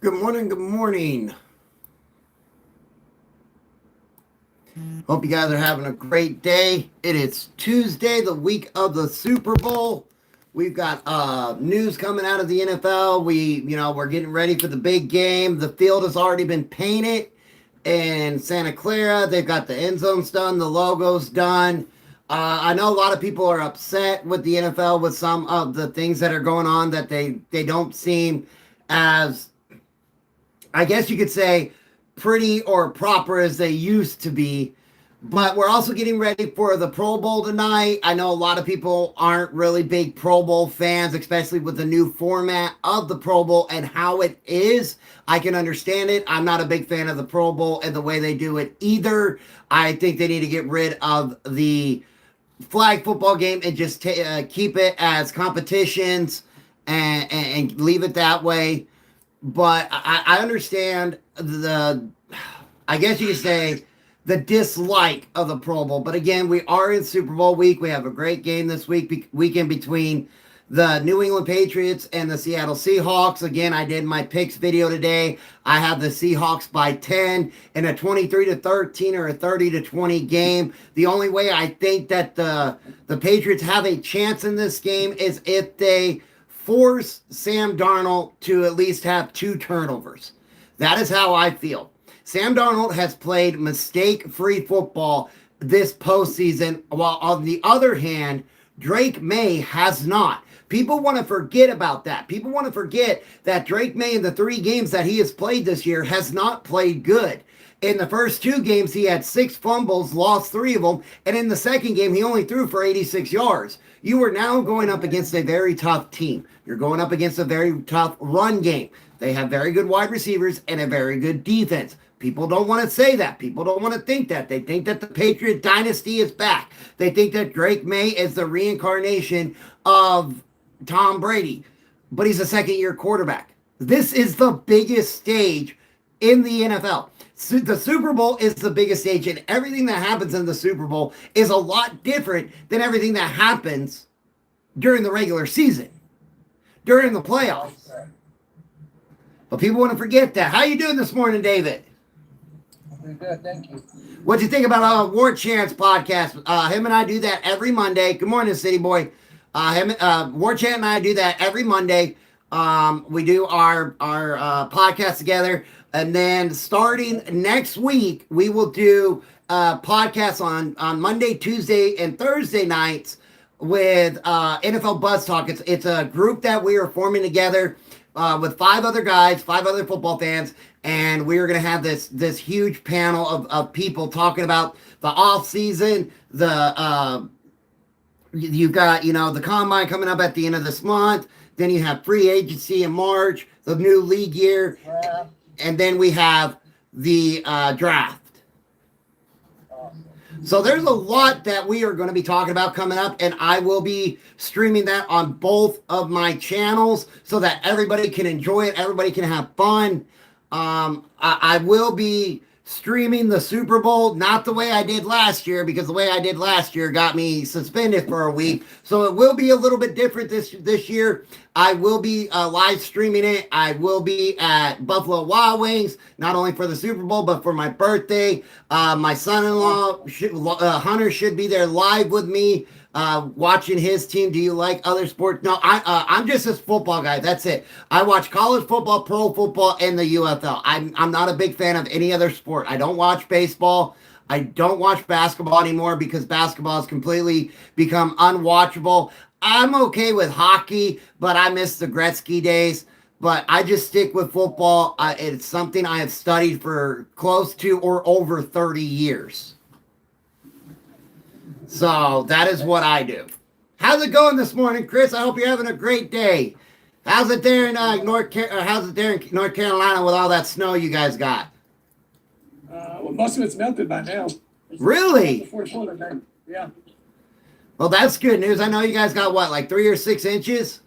Good morning, good morning. Hope you guys are having a great day. It is Tuesday, the week of the Super Bowl. We've got news coming out of the NFL. We're getting ready for the big game. The field has already been painted in Santa Clara. They've got the end zones done, the logos done. I know a lot of people are upset with the NFL with some of the things that are going on that they don't seem as, I guess you could say, pretty or proper as they used to be. But we're also getting ready for the Pro Bowl tonight. I know a lot of people aren't really big Pro Bowl fans, especially with the new format of the Pro Bowl and how it is. I can understand it. I'm not a big fan of the Pro Bowl and the way they do it either. I think they need to get rid of the flag football game and just keep it as competitions and leave it that way. But I understand I guess you could say, the dislike of the Pro Bowl. But again, we are in Super Bowl week. We have a great game this weekend between the New England Patriots and the Seattle Seahawks. Again, I did my picks video today. I have the Seahawks by 10 in a 23-13 or a 30-20 game. The only way I think that the Patriots have a chance in this game is if they force Sam Darnold to at least have 2 turnovers. That is how I feel. Sam Darnold has played mistake-free football this postseason, while on the other hand, Drake May has not. People want to forget about that. People want to forget that Drake May in the 3 games that he has played this year has not played good. In the first 2 games, he had 6 fumbles, lost 3 of them, and in the second game, he only threw for 86 yards. You are now going up against a very tough team. You're going up against a very tough run game. They have very good wide receivers and a very good defense. People don't want to say that. People don't want to think that. They think that the Patriot dynasty is back. They think that Drake May is the reincarnation of Tom Brady, but he's a second-year quarterback. This is the biggest stage in the NFL. The Super Bowl is the biggest stage, and everything that happens in the Super Bowl is a lot different than everything that happens during the regular season, during the playoffs. But people want to forget that. How you doing this morning, David? Good, thank you. What'd you think about War Chant's podcast? Him and I do that every Monday. Good morning, City Boy. War Chant and I do that every Monday. We do our podcast together, and then starting next week, we will do podcasts on Monday, Tuesday, and Thursday nights with NFL Buzz Talk. It's a group that we are forming together with 5 other guys, 5 other football fans, and we're going to have this huge panel of people talking about the off season. You've got the combine coming up at the end of this month. Then you have free agency in March, the new league year, and then we have the draft. So there's a lot that we are going to be talking about coming up, and I will be streaming that on both of my channels so that everybody can enjoy it, everybody can have fun. I will be streaming the Super Bowl, not the way I did last year, because the way I did last year got me suspended for a week. So it will be a little bit different this year. I will be live streaming it. I will be at Buffalo Wild Wings, not only for the Super Bowl, but for my birthday. My son-in-law, Hunter, should be there live with me, watching his team. Do you like other sports? No, I'm just a football guy. That's it. I watch college football, pro football, and the UFL. I'm not a big fan of any other sport. I don't watch baseball. I don't watch basketball anymore because basketball has completely become unwatchable. I'm okay with hockey, but I miss the Gretzky days. But I just stick with football. It's something I have studied for close to or over 30 years. So that is what I do. How's it going this morning, Chris? I hope you're having a great day. How's it there in North Carolina with all that snow you guys got? Well, most of it's melted by now. Really? Yeah. Well, that's good news. I know you guys got what, like 3 or 6 inches?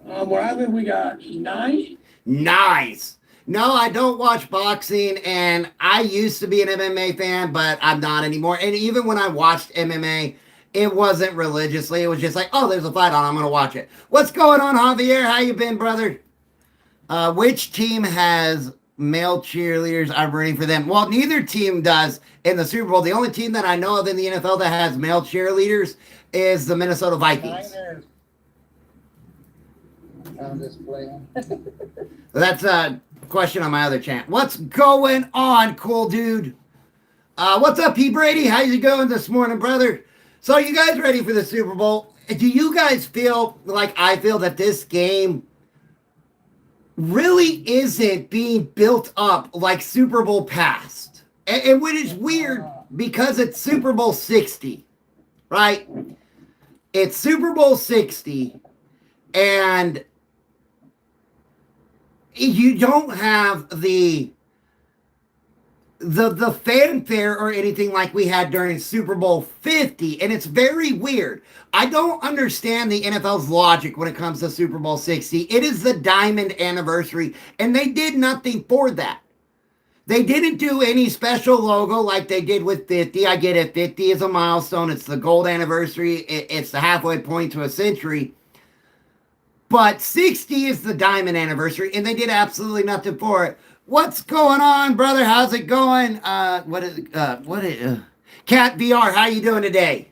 Where I live, we got 9. Nice. No, I don't watch boxing, and I used to be an MMA fan, but I'm not anymore. And even when I watched MMA, it wasn't religiously. It was just like, oh, there's a fight on. I'm going to watch it. What's going on, Javier? How you been, brother? Which team has male cheerleaders? I'm rooting for them. Well, neither team does in the Super Bowl. The only team that I know of in the NFL that has male cheerleaders is the Minnesota Vikings. Niners. On display. That's a question on my other channel. What's going on, cool dude? What's up, P. Brady? How's it going this morning, brother? So, you guys ready for the Super Bowl? Do you guys feel like I feel that this game really isn't being built up like Super Bowl past? And which is weird because it's Super Bowl 60, right? It's Super Bowl 60, and you don't have the fanfare or anything like we had during Super Bowl 50, and it's very weird. I don't understand the NFL's logic when it comes to Super Bowl 60. It is the diamond anniversary, and they did nothing for that. They didn't do any special logo like they did with 50. I get it. 50 is a milestone. It's the gold anniversary. It's the halfway point to a century. But 60 is the diamond anniversary, and they did absolutely nothing for it. What's going on, brother? How's it going? Cat VR, how you doing today?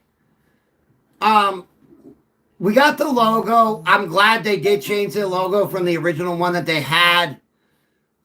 We got the logo. I'm glad they did change the logo from the original one that they had.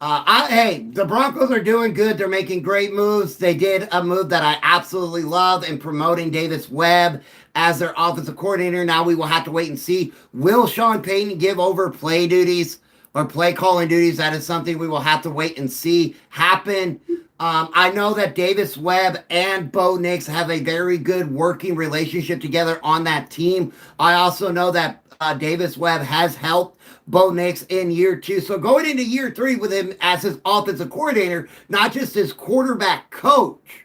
Hey, the Broncos are doing good. They're making great moves. They did a move that I absolutely love in promoting Davis Webb as their offensive coordinator. Now we will have to wait and see. Will Sean Payton give over play duties or play calling duties? That is something we will have to wait and see happen. I know that Davis Webb and Bo Nix have a very good working relationship together on that team. I also know that Davis Webb has helped Bo Nix in year 2. So going into year 3 with him as his offensive coordinator, not just his quarterback coach,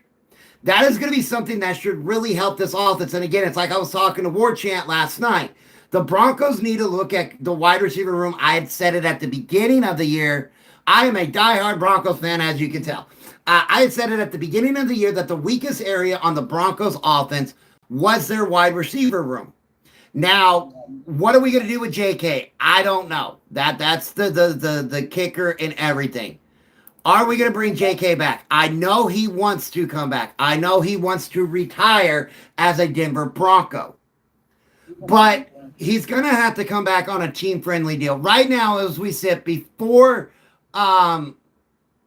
that is going to be something that should really help this offense. And again, it's like I was talking to War Chant last night. The Broncos need to look at the wide receiver room. I had said it at the beginning of the year. I am a diehard Broncos fan, as you can tell. I had said it at the beginning of the year that the weakest area on the Broncos offense was their wide receiver room. Now, what are we going to do with JK? I don't know. That's the kicker in everything. Are we going to bring JK back? I know he wants to come back. I know he wants to retire as a Denver Bronco. But he's going to have to come back on a team-friendly deal. Right now, as we sit, before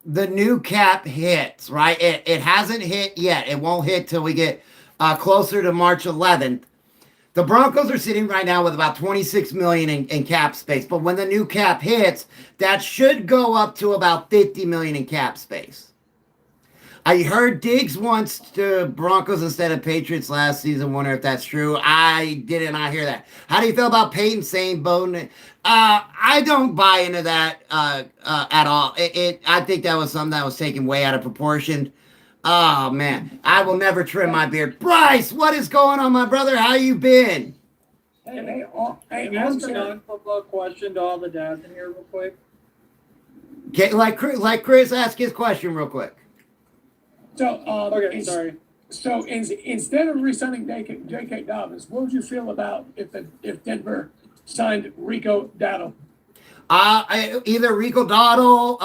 the new cap hits, right? It hasn't hit yet. It won't hit till we get closer to March 11th. The Broncos are sitting right now with about $26 million in cap space. But when the new cap hits, that should go up to about $50 million in cap space. I heard Diggs wants to Broncos instead of Patriots last season. Wonder if that's true. I did not hear that. How do you feel about Peyton saying Bowden? I don't buy into that at all. I think that was something that was taken way out of proportion. Oh, man. I will never trim my beard. Bryce, what is going on, my brother? How you been? Hey, Can you ask a non-football question to all the dads in here real quick? Okay, like Chris, ask his question real quick. So, Okay, sorry. So instead of re-signing J.K. Dobbins, what would you feel about if Denver signed Rico Dowdle? Either Rico Dowdle,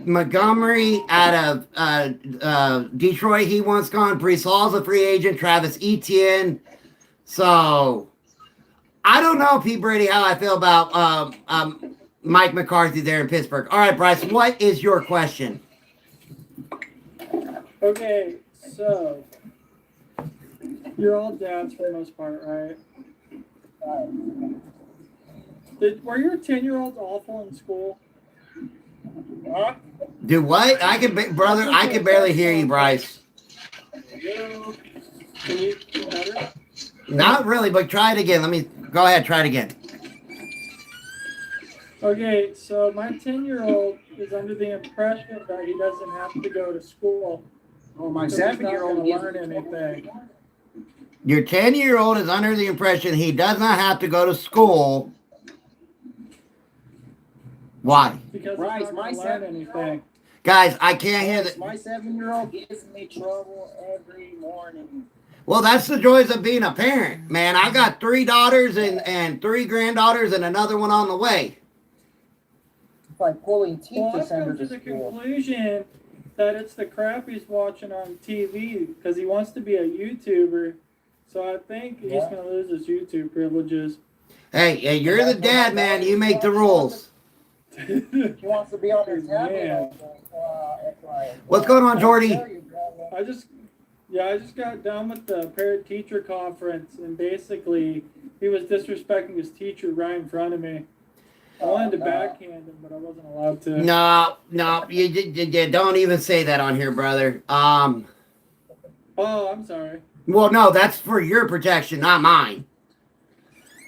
Montgomery out of Detroit, he wants gone. Brees Hall's a free agent. Travis Etienne. So I don't know, P. Brady, how I feel about Mike McCarthy there in Pittsburgh. All right, Bryce, what is your question? Okay, so you're all dads for the most part, right? Were your 10-year-olds awful in school? Huh? Do what? I can barely hear you, Bryce. Can you do better? Not really, but try it again. Go ahead, try it again. Okay, so my 10-year-old is under the impression that he doesn't have to go to school. Oh, my So he's not going to learn anything. Your 10-year-old is under the impression he does not have to go to school. Why? Because Bryce, he's not going to learn anything. Guys, I can't hear that. My 7-year-old gives me trouble every morning. Well, that's the joys of being a parent, man. I got 3 daughters and 3 granddaughters and another one on the way. It's like pulling teeth Well, to I've send her come to to the school. conclusion that it's the crap he's watching on TV because he wants to be a YouTuber. So I think he's going to lose his YouTube privileges. Hey, you're the dad, man. You make the rules. He wants to be on their tablet. Yeah. What's going on, Jordy? I just got done with the parent teacher conference, and basically he was disrespecting his teacher right in front of me. I wanted to backhand him, but I wasn't allowed to. No, you don't even say that on here, brother. Oh, I'm sorry. Well, no, that's for your protection, not mine.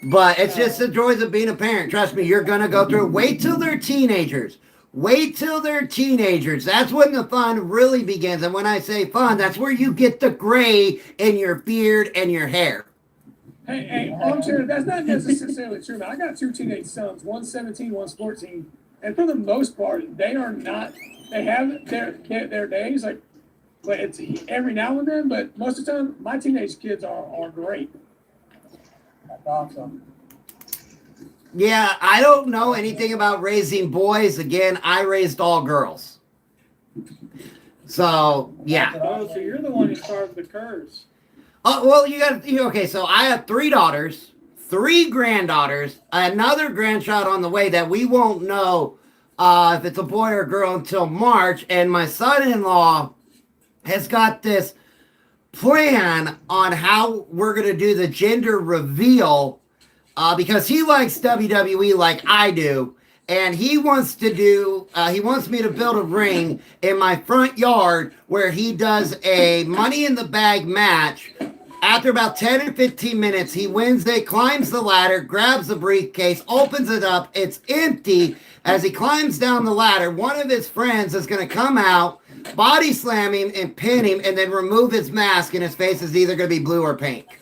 But it's just the joys of being a parent. Trust me, you're gonna go through. Wait till they're teenagers. Wait till they're teenagers. That's when the fun really begins. And when I say fun, that's where you get the gray in your beard and your hair. Hey, Armchair, that's not necessarily true, man. I got 2 teenage sons, one's 17, one's 14. And for the most part, they are not, they have their days, like, but it's every now and then, but most of the time, my teenage kids are great. That's awesome. Yeah, I don't know anything about raising boys. Again, I raised all girls. So, yeah. Oh, so you're the one who started the curse. Oh, well, okay, so I have 3 daughters, 3 granddaughters, another grandchild on the way that we won't know if it's a boy or a girl until March. And my son-in-law has got this plan on how we're going to do the gender reveal because he likes WWE like I do. And he wants me to build a ring in my front yard where he does a Money in the Bag match. After about 10 or 15 minutes, he wins it, climbs the ladder, grabs the briefcase, opens it up. It's empty. As he climbs down the ladder, one of his friends is going to come out, body slam him and pin him, and then remove his mask, and his face is either going to be blue or pink.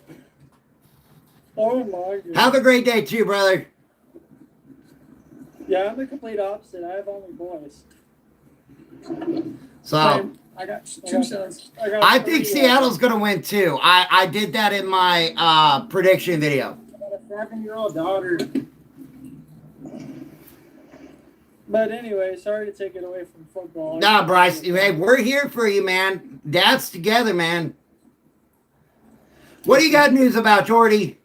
Oh my God. Have a great day too, brother. Yeah, I'm the complete opposite. I have only boys. So I got 2 sons. I think Seattle's going to win too. I did that in my prediction video. I got a 7-year-old daughter. But anyway, sorry to take it away from football. Nah, Bryce, hey, we're here for you, man. Dad's together, man. What do you got news about, Jordy?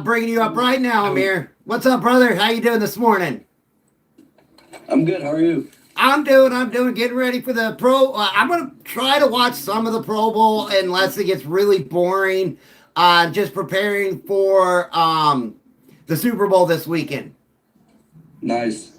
Bringing you up right now, Amir. What's up, brother? How you doing this morning? I'm good. How are you? I'm doing. Getting ready for the Pro. I'm going to try to watch some of the Pro Bowl unless it gets really boring. Just preparing for the Super Bowl this weekend. Nice.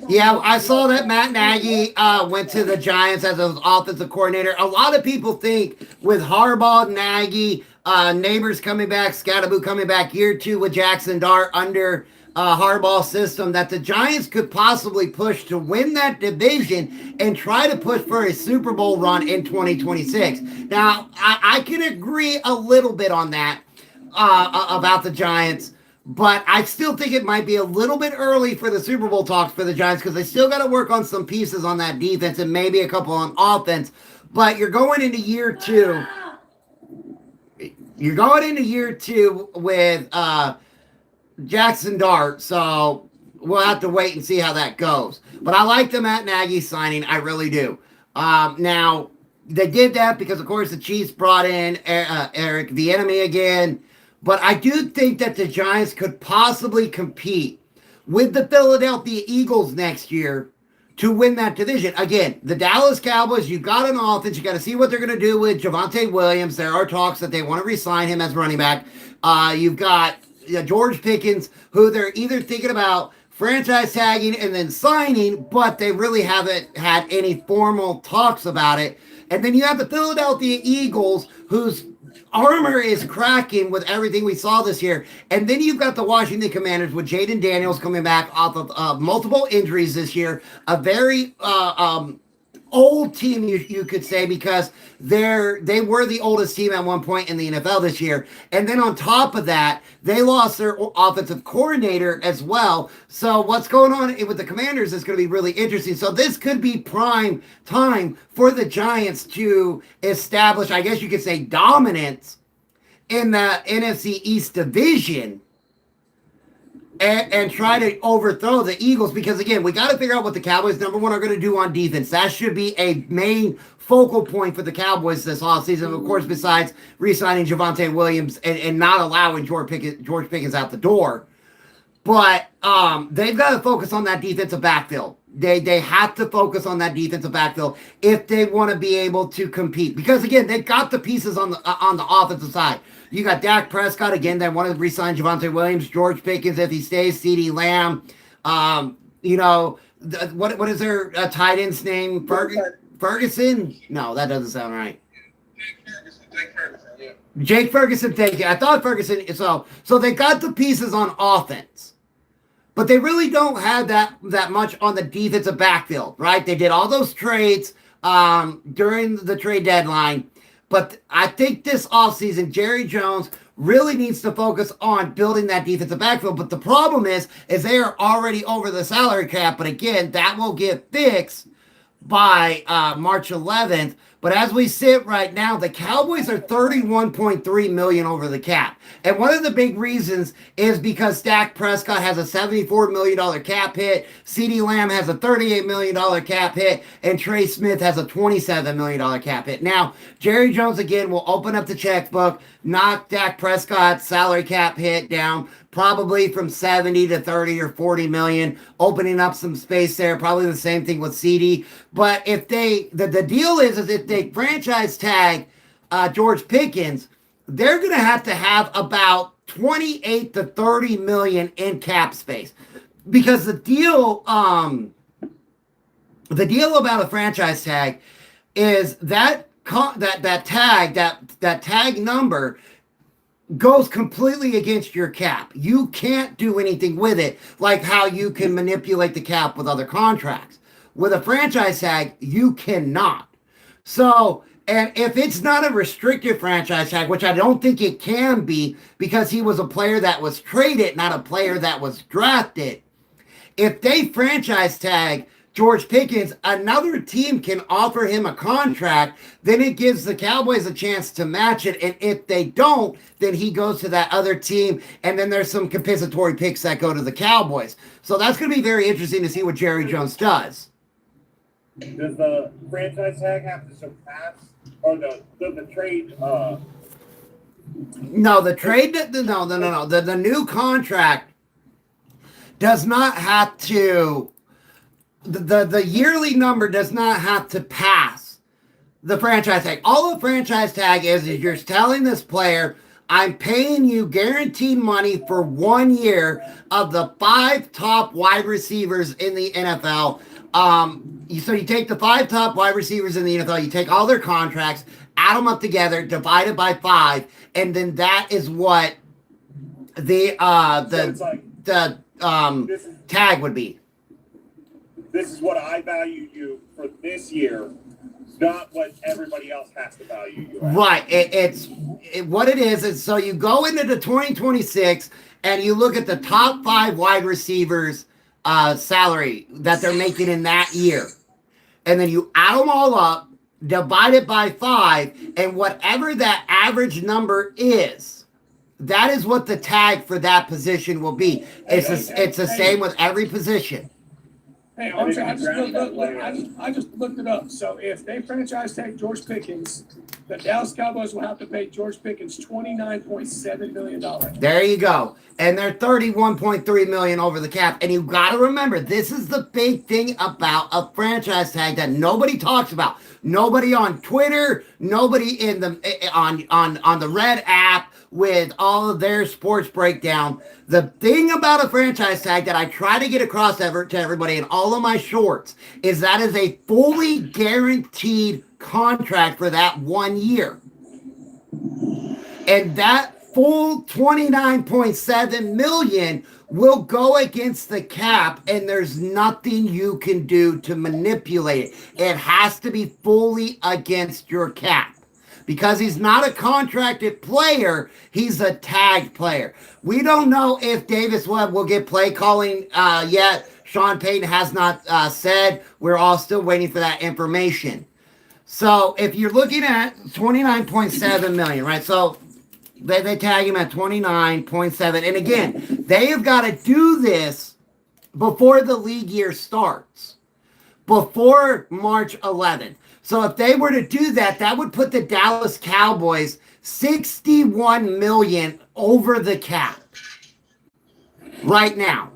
Yeah, I saw that Matt Nagy went to the Giants as an offensive coordinator. A lot of people think with Harbaugh, Nagy, Neighbors coming back, Scatteraboo coming back year 2 with Jackson Dart under Harbaugh's system, that the Giants could possibly push to win that division and try to push for a Super Bowl run in 2026. Now, I can agree a little bit on that about the Giants. But I still think it might be a little bit early for the Super Bowl talks for the Giants because they still got to work on some pieces on that defense and maybe a couple on offense. But you're going into year 2. You're going into year 2 with Jackson Dart, so we'll have to wait and see how that goes. But I like the Matt Nagy signing. I really do. Now, they did that because, of course, the Chiefs brought in Eric the Enemy again. But I do think that the Giants could possibly compete with the Philadelphia Eagles next year to win that division. Again, the Dallas Cowboys, you've got an offense. You got to see what they're going to do with Javonte Williams. There are talks that they want to re-sign him as running back. You've got George Pickens, who they're either thinking about franchise tagging and then signing, but they really haven't had any formal talks about it. And then you have the Philadelphia Eagles, whose armor is cracking with everything we saw this year. And then you've got the Washington Commanders with Jaden Daniels coming back off of multiple injuries this year. A very old team, you could say, because they were the oldest team at one point in the NFL this year. And then on top of that, they lost their offensive coordinator as well. So what's going on with the Commanders is going to be really interesting. So this could be prime time for the Giants to establish, I guess you could say, dominance in the NFC East division. And try to overthrow the Eagles, because again, we got to figure out what the Cowboys, number one, are going to do on defense. That should be a main focal point for the Cowboys this offseason, of course, besides re-signing Javonte Williams and not allowing George Pickens out the door. But they've got to focus on that defensive backfield. They have to focus on that defensive backfield if they want to be able to compete. Because again, they've got the pieces on the offensive side. You got Dak Prescott again. They wanted to re-sign Javonte Williams, George Pickens if he stays, CeeDee Lamb. What is their tight end's name? Ferguson? No, that doesn't sound right. Jake Ferguson, thank you. I thought Ferguson. So they got the pieces on offense, but they really don't have that much on the defensive backfield, right? They did all those trades during the trade deadline. But I think this offseason, Jerry Jones really needs to focus on building that defensive backfield. But the problem is they are already over the salary cap. But again, that will get fixed by March 11th. But as we sit right now, the Cowboys are $31.3 million over the cap. And one of the big reasons is because Dak Prescott has a $74 million cap hit, CeeDee Lamb has a $38 million cap hit, and Trey Smith has a $27 million cap hit. Now, Jerry Jones, again, will open up the checkbook, knock Dak Prescott's salary cap hit down, probably from 70 to 30 or 40 million, opening up some space there. Probably the same thing with CD. But if the deal is if they franchise tag George Pickens, they're going to have about 28 to 30 million in cap space, because the deal about a franchise tag is that tag number goes completely against your cap. You can't do anything with it, like how you can manipulate the cap with other contracts. With a franchise tag, you cannot. So, and if it's not a restricted franchise tag, which I don't think it can be, because he was a player that was traded, not a player that was drafted. If they franchise tag George Pickens, another team can offer him a contract, then it gives the Cowboys a chance to match it. And if they don't, then he goes to that other team, and then there's some compensatory picks that go to the Cowboys. So that's going to be very interesting to see what Jerry Jones does. Does the franchise tag have to surpass, or the trade? No, the trade. No. The new contract does not have to. The yearly number does not have to pass the franchise tag. All the franchise tag is you're telling this player, I'm paying you guaranteed money for 1 year of the 5 top wide receivers in the NFL. So you take the 5 top wide receivers in the NFL, you take all their contracts, add them up together, divide it by 5, and then that is what the tag would be. This is what I value you for this year, not what everybody else has to value you at. Right. What it is so you go into the 2026 and you look at the top 5 wide receivers salary that they're making in that year. And then you add them all up, divide it by 5, and whatever that average number is, that is what the tag for that position will be. It's the same with every position. Hey, Armchair, I just looked it up. So if they franchise tag George Pickens, the Dallas Cowboys will have to pay George Pickens $29.7 million. There you go. And they're $31.3 million over the cap. And you got to remember, this is the big thing about a franchise tag that nobody talks about. Nobody on Twitter, nobody in the on the Red app with all of their sports breakdown. The thing about a franchise tag that I try to get across to everybody in all of my shorts is that is a fully guaranteed contract for that 1 year. And that full $29.7 million will go against the cap, and there's nothing you can do to manipulate it. It has to be fully against your cap. Because he's not a contracted player, he's a tagged player. We don't know if Davis Webb will get play calling yet. Sean Payton has not said. We're all still waiting for that information. So if you're looking at 29.7 million, right? So they tag him at 29.7. And again, they have got to do this before the league year starts, before March 11th. So if they were to do that, that would put the Dallas Cowboys 61 million over the cap right now.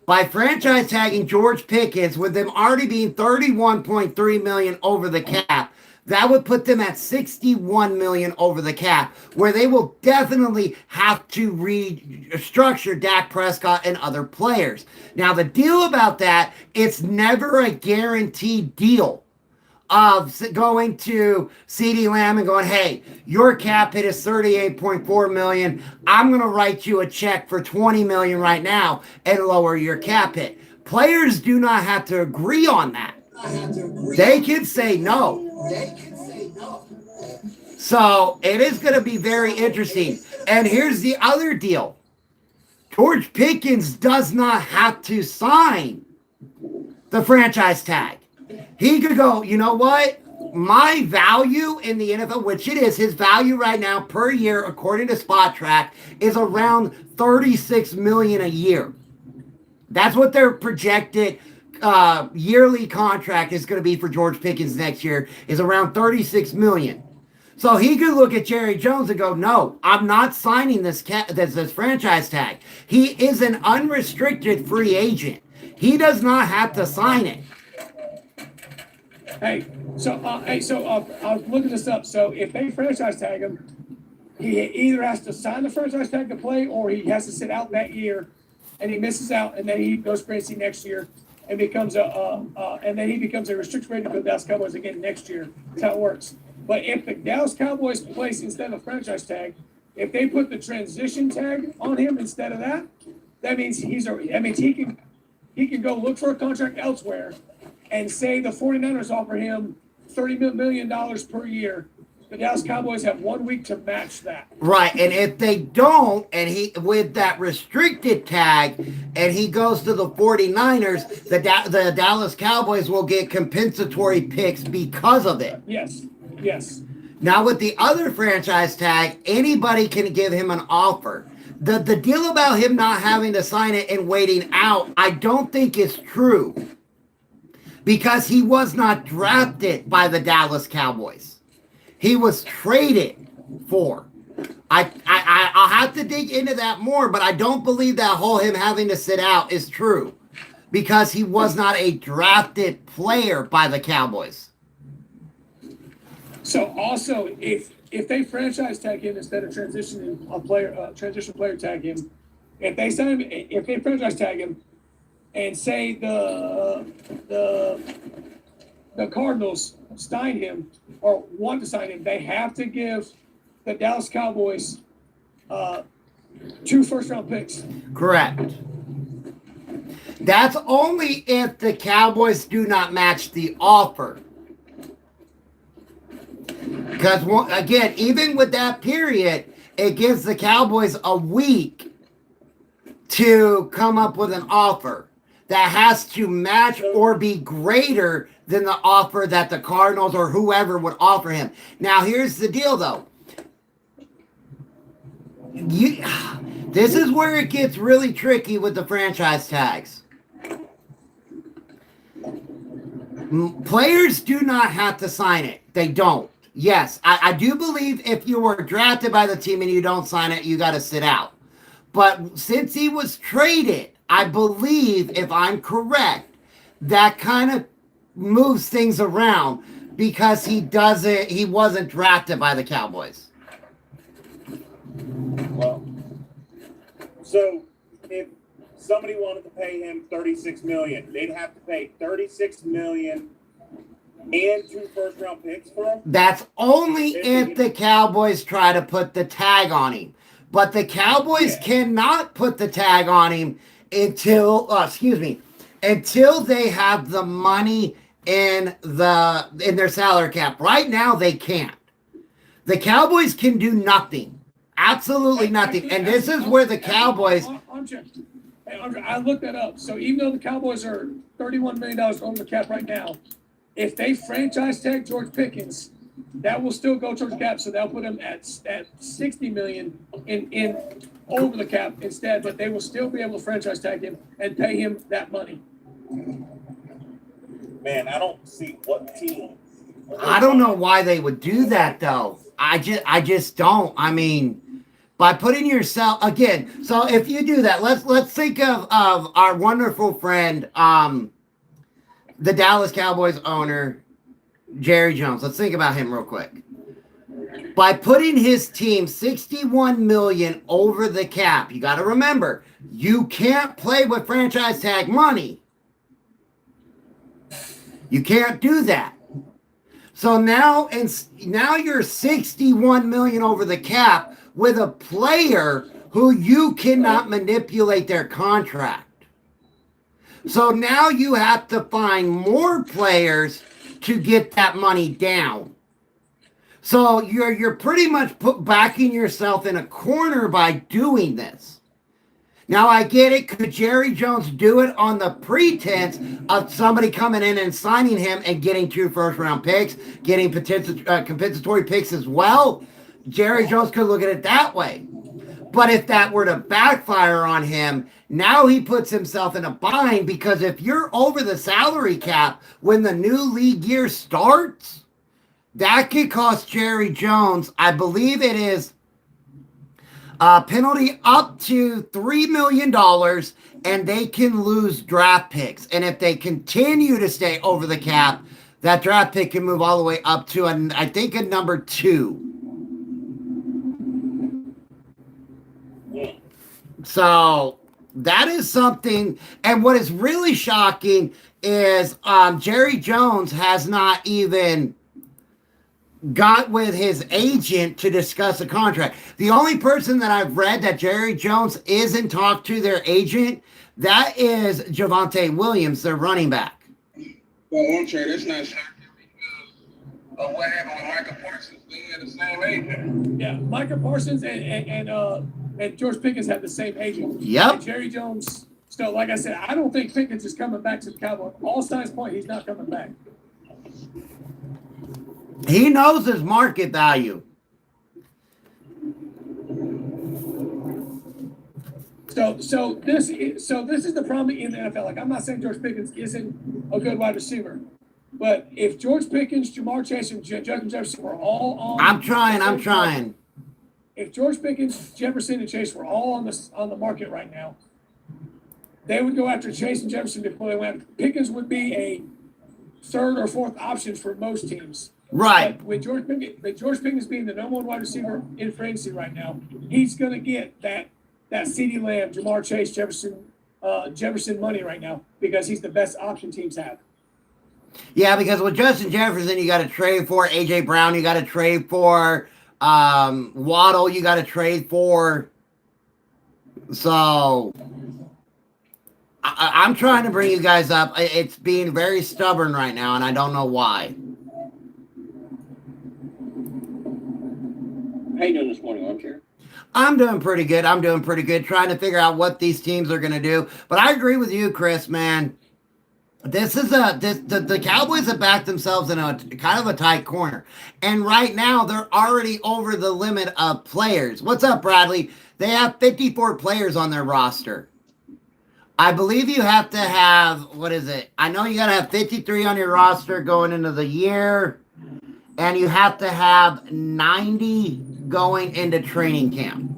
By franchise tagging George Pickens, with them already being 31.3 million over the cap, that would put them at 61 million over the cap, where they will definitely have to restructure Dak Prescott and other players. Now, the deal about that, it's never a guaranteed deal of going to CeeDee Lamb and going, hey, your cap hit is 38.4 million. I'm going to write you a check for 20 million right now and lower your cap hit. Players do not have to agree on that. They can say no. So it is going to be very interesting. And here's the other deal. George Pickens does not have to sign the franchise tag. He could go, you know what? My value in the NFL, which it is, his value right now per year, according to Spot Track, is around 36 million a year. That's what their projected yearly contract is going to be for George Pickens next year, is around 36 million. So he could look at Jerry Jones and go, no, I'm not signing this franchise tag. He is an unrestricted free agent. He does not have to sign it. Hey, so I was looking this up. So if they franchise tag him, he either has to sign the franchise tag to play, or he has to sit out that year, and he misses out, and then he goes crazy next year, and becomes and then he becomes a restricted free agent for the Dallas Cowboys again next year. That's how it works. But if the Dallas Cowboys place instead of franchise tag, if they put the transition tag on him instead of that, that means he can go look for a contract elsewhere. And say the 49ers offer him $30 million per year, the Dallas Cowboys have 1 week to match that. Right, and if they don't, and he with that restricted tag, and he goes to the 49ers, the Dallas Cowboys will get compensatory picks because of it. Yes. Now with the other franchise tag, anybody can give him an offer. The deal about him not having to sign it and waiting out, I don't think is true. Because he was not drafted by the Dallas Cowboys. He was traded for. I'll have to dig into that more, but I don't believe that whole him having to sit out is true. Because he was not a drafted player by the Cowboys. So also, if they franchise tag him instead of transition player tag him, if they franchise tag him, and say the Cardinals sign him or want to sign him, they have to give the Dallas Cowboys 2 first-round picks. Correct. That's only if the Cowboys do not match the offer. Because, again, even with that period, it gives the Cowboys a week to come up with an offer that has to match or be greater than the offer that the Cardinals or whoever would offer him. Now, here's the deal, though. This is where it gets really tricky with the franchise tags. Players do not have to sign it. They don't. Yes, I do believe if you were drafted by the team and you don't sign it, you got to sit out. But since he was traded, I believe, if I'm correct, that kind of moves things around because he wasn't drafted by the Cowboys. Well, so if somebody wanted to pay him $36 million, they'd have to pay $36 million and 2 first-round picks for him? That's only if the Cowboys try to put the tag on him. But the Cowboys cannot put the tag on him until until they have the money in their salary cap. Right now they can't. The Cowboys can do nothing. Absolutely nothing. And this is where the Cowboys I looked that up. So even though the Cowboys are $31 million over the cap right now, if they franchise tag George Pickens, that will still go towards the cap. So they'll put him at $60 million in over the cap instead, but they will still be able to franchise tag him and pay him that money. Man, I don't see what team. I don't know why they would do that though. I just don't. I mean, by putting yourself again. So if you do that, let's think of our wonderful friend, the Dallas Cowboys owner, Jerry Jones. Let's think about him real quick. By putting his team $61 million over the cap, you got to remember, you can't play with franchise tag money. You can't do that. So now you're $61 million over the cap with a player who you cannot manipulate their contract. So now you have to find more players to get that money down. So you're pretty much backing yourself in a corner by doing this. Now I get it. Could Jerry Jones do it on the pretense of somebody coming in and signing him and getting 2 first-round picks, getting potential compensatory picks as well? Jerry Jones could look at it that way. But if that were to backfire on him, now he puts himself in a bind, because if you're over the salary cap when the new league year starts, that could cost Jerry Jones, I believe it is a penalty up to $3 million, and they can lose draft picks. And if they continue to stay over the cap, that draft pick can move all the way up to, I think, a number 2. So that is something. And what is really shocking is Jerry Jones has not even got with his agent to discuss a contract. The only person that I've read that Jerry Jones isn't talked to their agent, that is Javonte Williams, their running back. Well, ARMCHAIR, that's not shocking because of what happened with Micah Parsons. They had the same agent. Yeah, Micah Parsons and George Pickens had the same agent. Yep. And Jerry Jones, still, like I said, I don't think Pickens is coming back to the Cowboys. All signs point he's not coming back. He knows his market value. So this is the problem in the NFL. Like, I'm not saying George Pickens isn't a good wide receiver, but if George Pickens, Jamar Chase, and Justin Jefferson were all on, I'm trying. If George Pickens, Jefferson, and Chase were all on the market right now, they would go after Chase and Jefferson before they went. Pickens would be a 3rd or 4th option for most teams. Right. But with George Pickens being the number 1 wide receiver in free agency right now, he's going to get that CeeDee Lamb, Jamar Chase, Jefferson money right now, because he's the best option teams have. Yeah, because with Justin Jefferson, you got to trade for A.J. Brown. You got to trade for Waddle. You got to trade for. So I'm trying to bring you guys up. It's being very stubborn right now, and I don't know why. How you doing this morning, ARMCHAIR? I'm doing pretty good. Trying to figure out what these teams are going to do. But I agree with you, Chris, man. This is the Cowboys have backed themselves in a kind of a tight corner. And right now, they're already over the limit of players. What's up, Bradley? They have 54 players on their roster. I believe you have to have, what is it? I know you got to have 53 on your roster going into the year. And you have to have 90 going into training camp.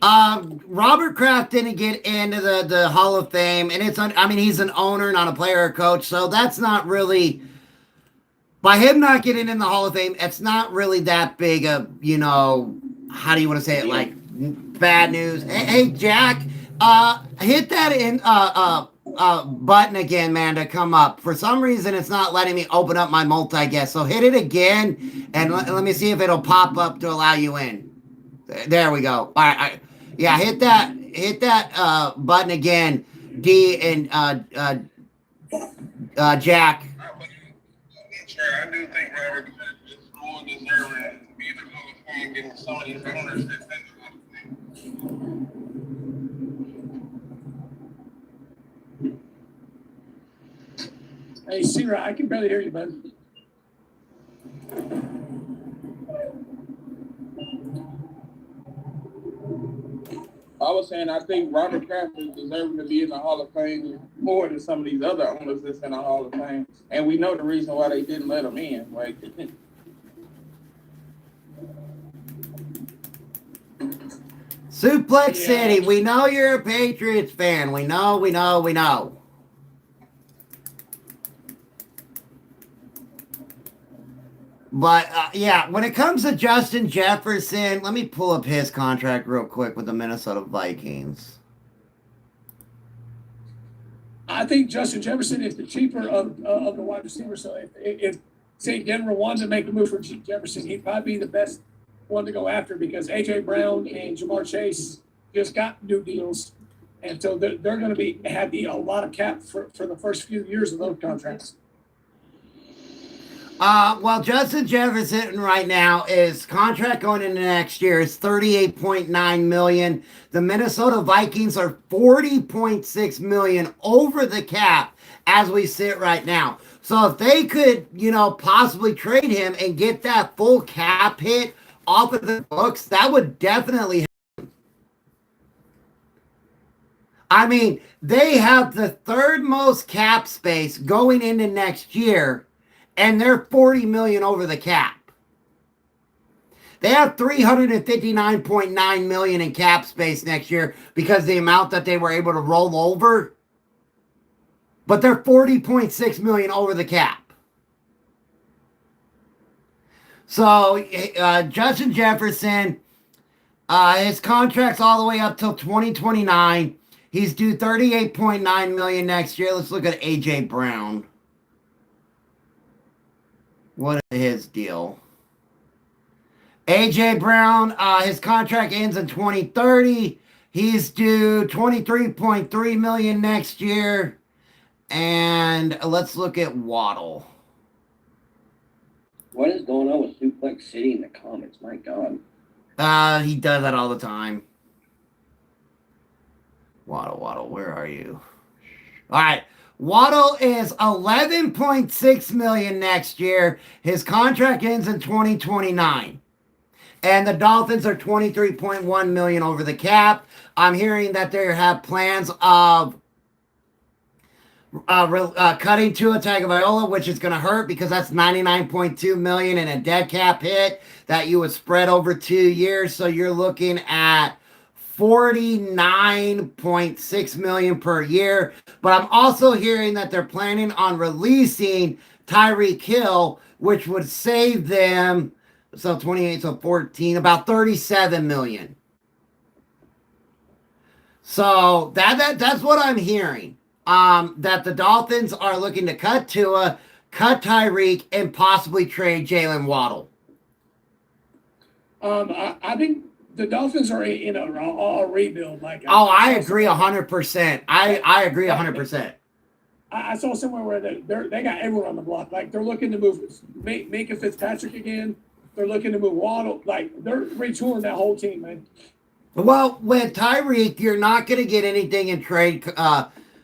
Robert Kraft didn't get into the Hall of Fame, and he's an owner, not a player or coach, so that's not really, by him not getting in the Hall of Fame, it's not really that big of, how do you want to say it, like bad news. Hey Jack, hit that in button again, man, to come up. For some reason, it's not letting me open up my multi-guest. So hit it again, and let me see if it'll pop up to allow you in. There we go. All right. Yeah, hit that button again, D and Jack. Sure, I do think Robert is more deserving to be the Hall of Fame, getting some of these owners that's in the Hall of Fame. Hey, Sierra, I can barely hear you, bud. I was saying I think Robert Kraft is deserving to be in the Hall of Fame more than some of these other owners that's in the Hall of Fame. And we know the reason why they didn't let him in. Like, Suplex City, we know you're a Patriots fan. We know. But, yeah, when it comes to Justin Jefferson, let me pull up his contract real quick with the Minnesota Vikings. I think Justin Jefferson is the cheaper of the wide receivers. So if say Denver wanted to make a move for Jefferson, he'd probably be the best one to go after because A.J. Brown and Jamar Chase just got new deals. And so they're going to have a lot of cap for the first few years of those contracts. Well, Justin Jefferson right now, his contract going into next year is $38.9 million. The Minnesota Vikings are $40.6 million over the cap as we sit right now. So if they could, possibly trade him and get that full cap hit off of the books, that would definitely help. I mean, they have the third most cap space going into next year. And they're $40 million over the cap. They have $359.9 million in cap space next year because the amount that they were able to roll over. But they're $40.6 million over the cap. So Justin Jefferson, his contract's all the way up till 2029. He's due $38.9 million next year. Let's look at A.J. Brown. What is his deal? A.J. Brown, his contract ends in 2030. He's due $23.3 million next year. And let's look at Waddle. What is going on with Suplex City in the comments? My God. He does that all the time. Waddle, where are you? All right. Waddle is $11.6 million next year. His contract ends in 2029. And the Dolphins are $23.1 million over the cap. I'm hearing that they have plans of cutting Tua Tagovailoa, which is going to hurt because that's $99.2 million in a dead cap hit that you would spread over 2 years. So you're looking at $49.6 million per year. But I'm also hearing that they're planning on releasing Tyreek Hill, which would save them, so 28, so 14, about $37 million. So that's what I'm hearing. That the Dolphins are looking to cut Tua, cut Tyreek, and possibly trade Jalen Waddle. I think the Dolphins are in a rebuild. I agree 100%. I agree 100%. I saw somewhere where they got everyone on the block. Like they're looking to move Minka Fitzpatrick again. They're looking to move Waddle. Like they're retooling that whole team, man. Well, with Tyreek, you're not going to get anything in trade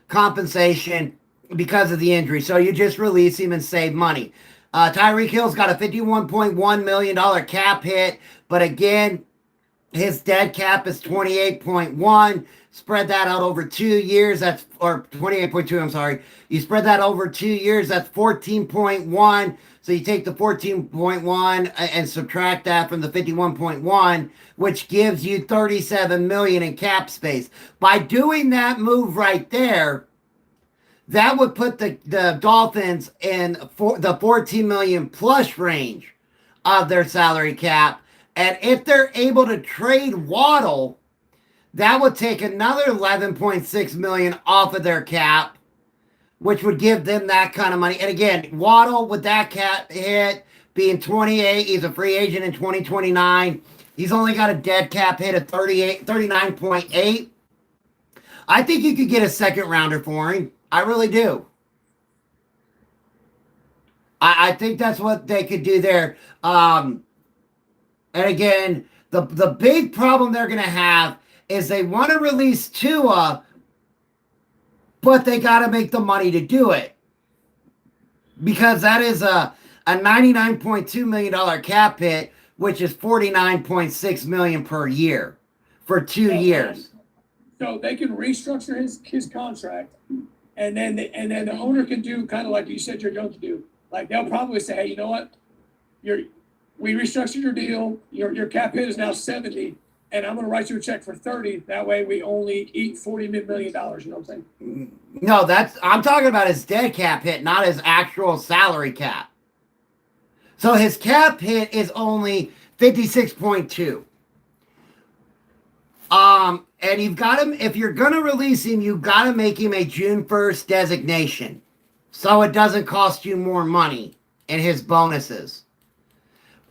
compensation because of the injury. So you just release him and save money. Tyreek Hill's got a $51.1 million cap hit. But again, his dead cap is 28.1. Spread that out over 2 years. Or 28.2, I'm sorry. You spread that over 2 years. That's 14.1. So you take the 14.1 and subtract that from the 51.1, which gives you $37 million in cap space. By doing that move right there, that would put the Dolphins in the $14 million plus range of their salary cap. And if they're able to trade Waddle, that would take another $11.6 million off of their cap. which would give them that kind of money. And again, Waddle with that cap hit being 28, he's a free agent in 2029. He's only got a dead cap hit of 39.8. I think you could get a second rounder for him. I really do. I think that's what they could do there. And again, the big problem they're going to have is they want to release Tua, but they got to make the money to do it. Because that is a $99.2 million cap hit, which is $49.6 million per year for 2 years. So they can restructure his contract, and then the owner can do kind of like you said you're going to do. Like they'll probably say, hey, you know what? We restructured your deal. Your cap hit is now 70, and I'm going to write you a check for 30. That way we only eat $40 million. You know what I'm saying? No, I'm talking about his dead cap hit, not his actual salary cap. So his cap hit is only 56.2. And you've got him, if you're going to release him, you've got to make him a June 1st designation. So it doesn't cost you more money in his bonuses.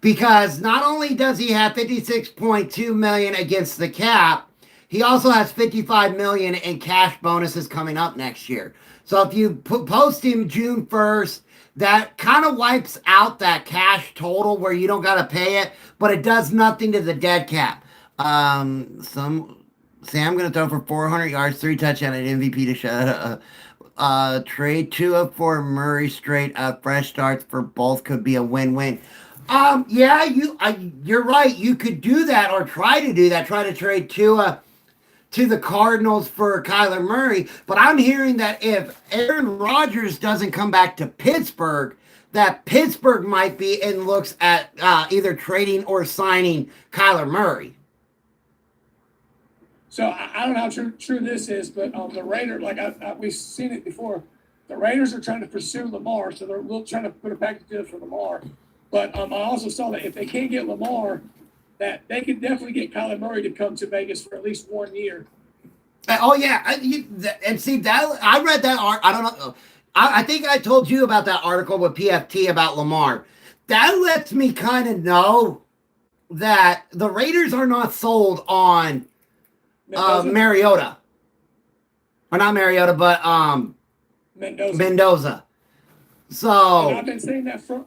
Because not only does he have 56.2 million against the cap, he also has 55 million in cash bonuses coming up next year. So if you post him June 1st, that kind of wipes out that cash total where you don't got to pay it, but it does nothing to the dead cap. Sam going to throw for 400 yards, 3 touchdowns, and MVP to shut trade Tua for Murray straight up. Fresh starts for both could be a win-win. Yeah, you're right. You could do that or try to do that. Try to trade Tua to the Cardinals for Kyler Murray. But I'm hearing that if Aaron Rodgers doesn't come back to Pittsburgh, that Pittsburgh might be in looks at either trading or signing Kyler Murray. So I don't know how true this is, but the Raiders, like we've seen it before, the Raiders are trying to pursue Lamar, so they're trying to put a package together for Lamar. But I also saw that if they can't get Lamar, that they could definitely get Kyler Murray to come to Vegas for at least 1 year. Oh yeah, and see that I read that I don't know. I think I told you about that article with PFT about Lamar. That lets me kind of know that the Raiders are not sold on Mariota. Or not Mariota, but Mendoza. So and I've been saying that from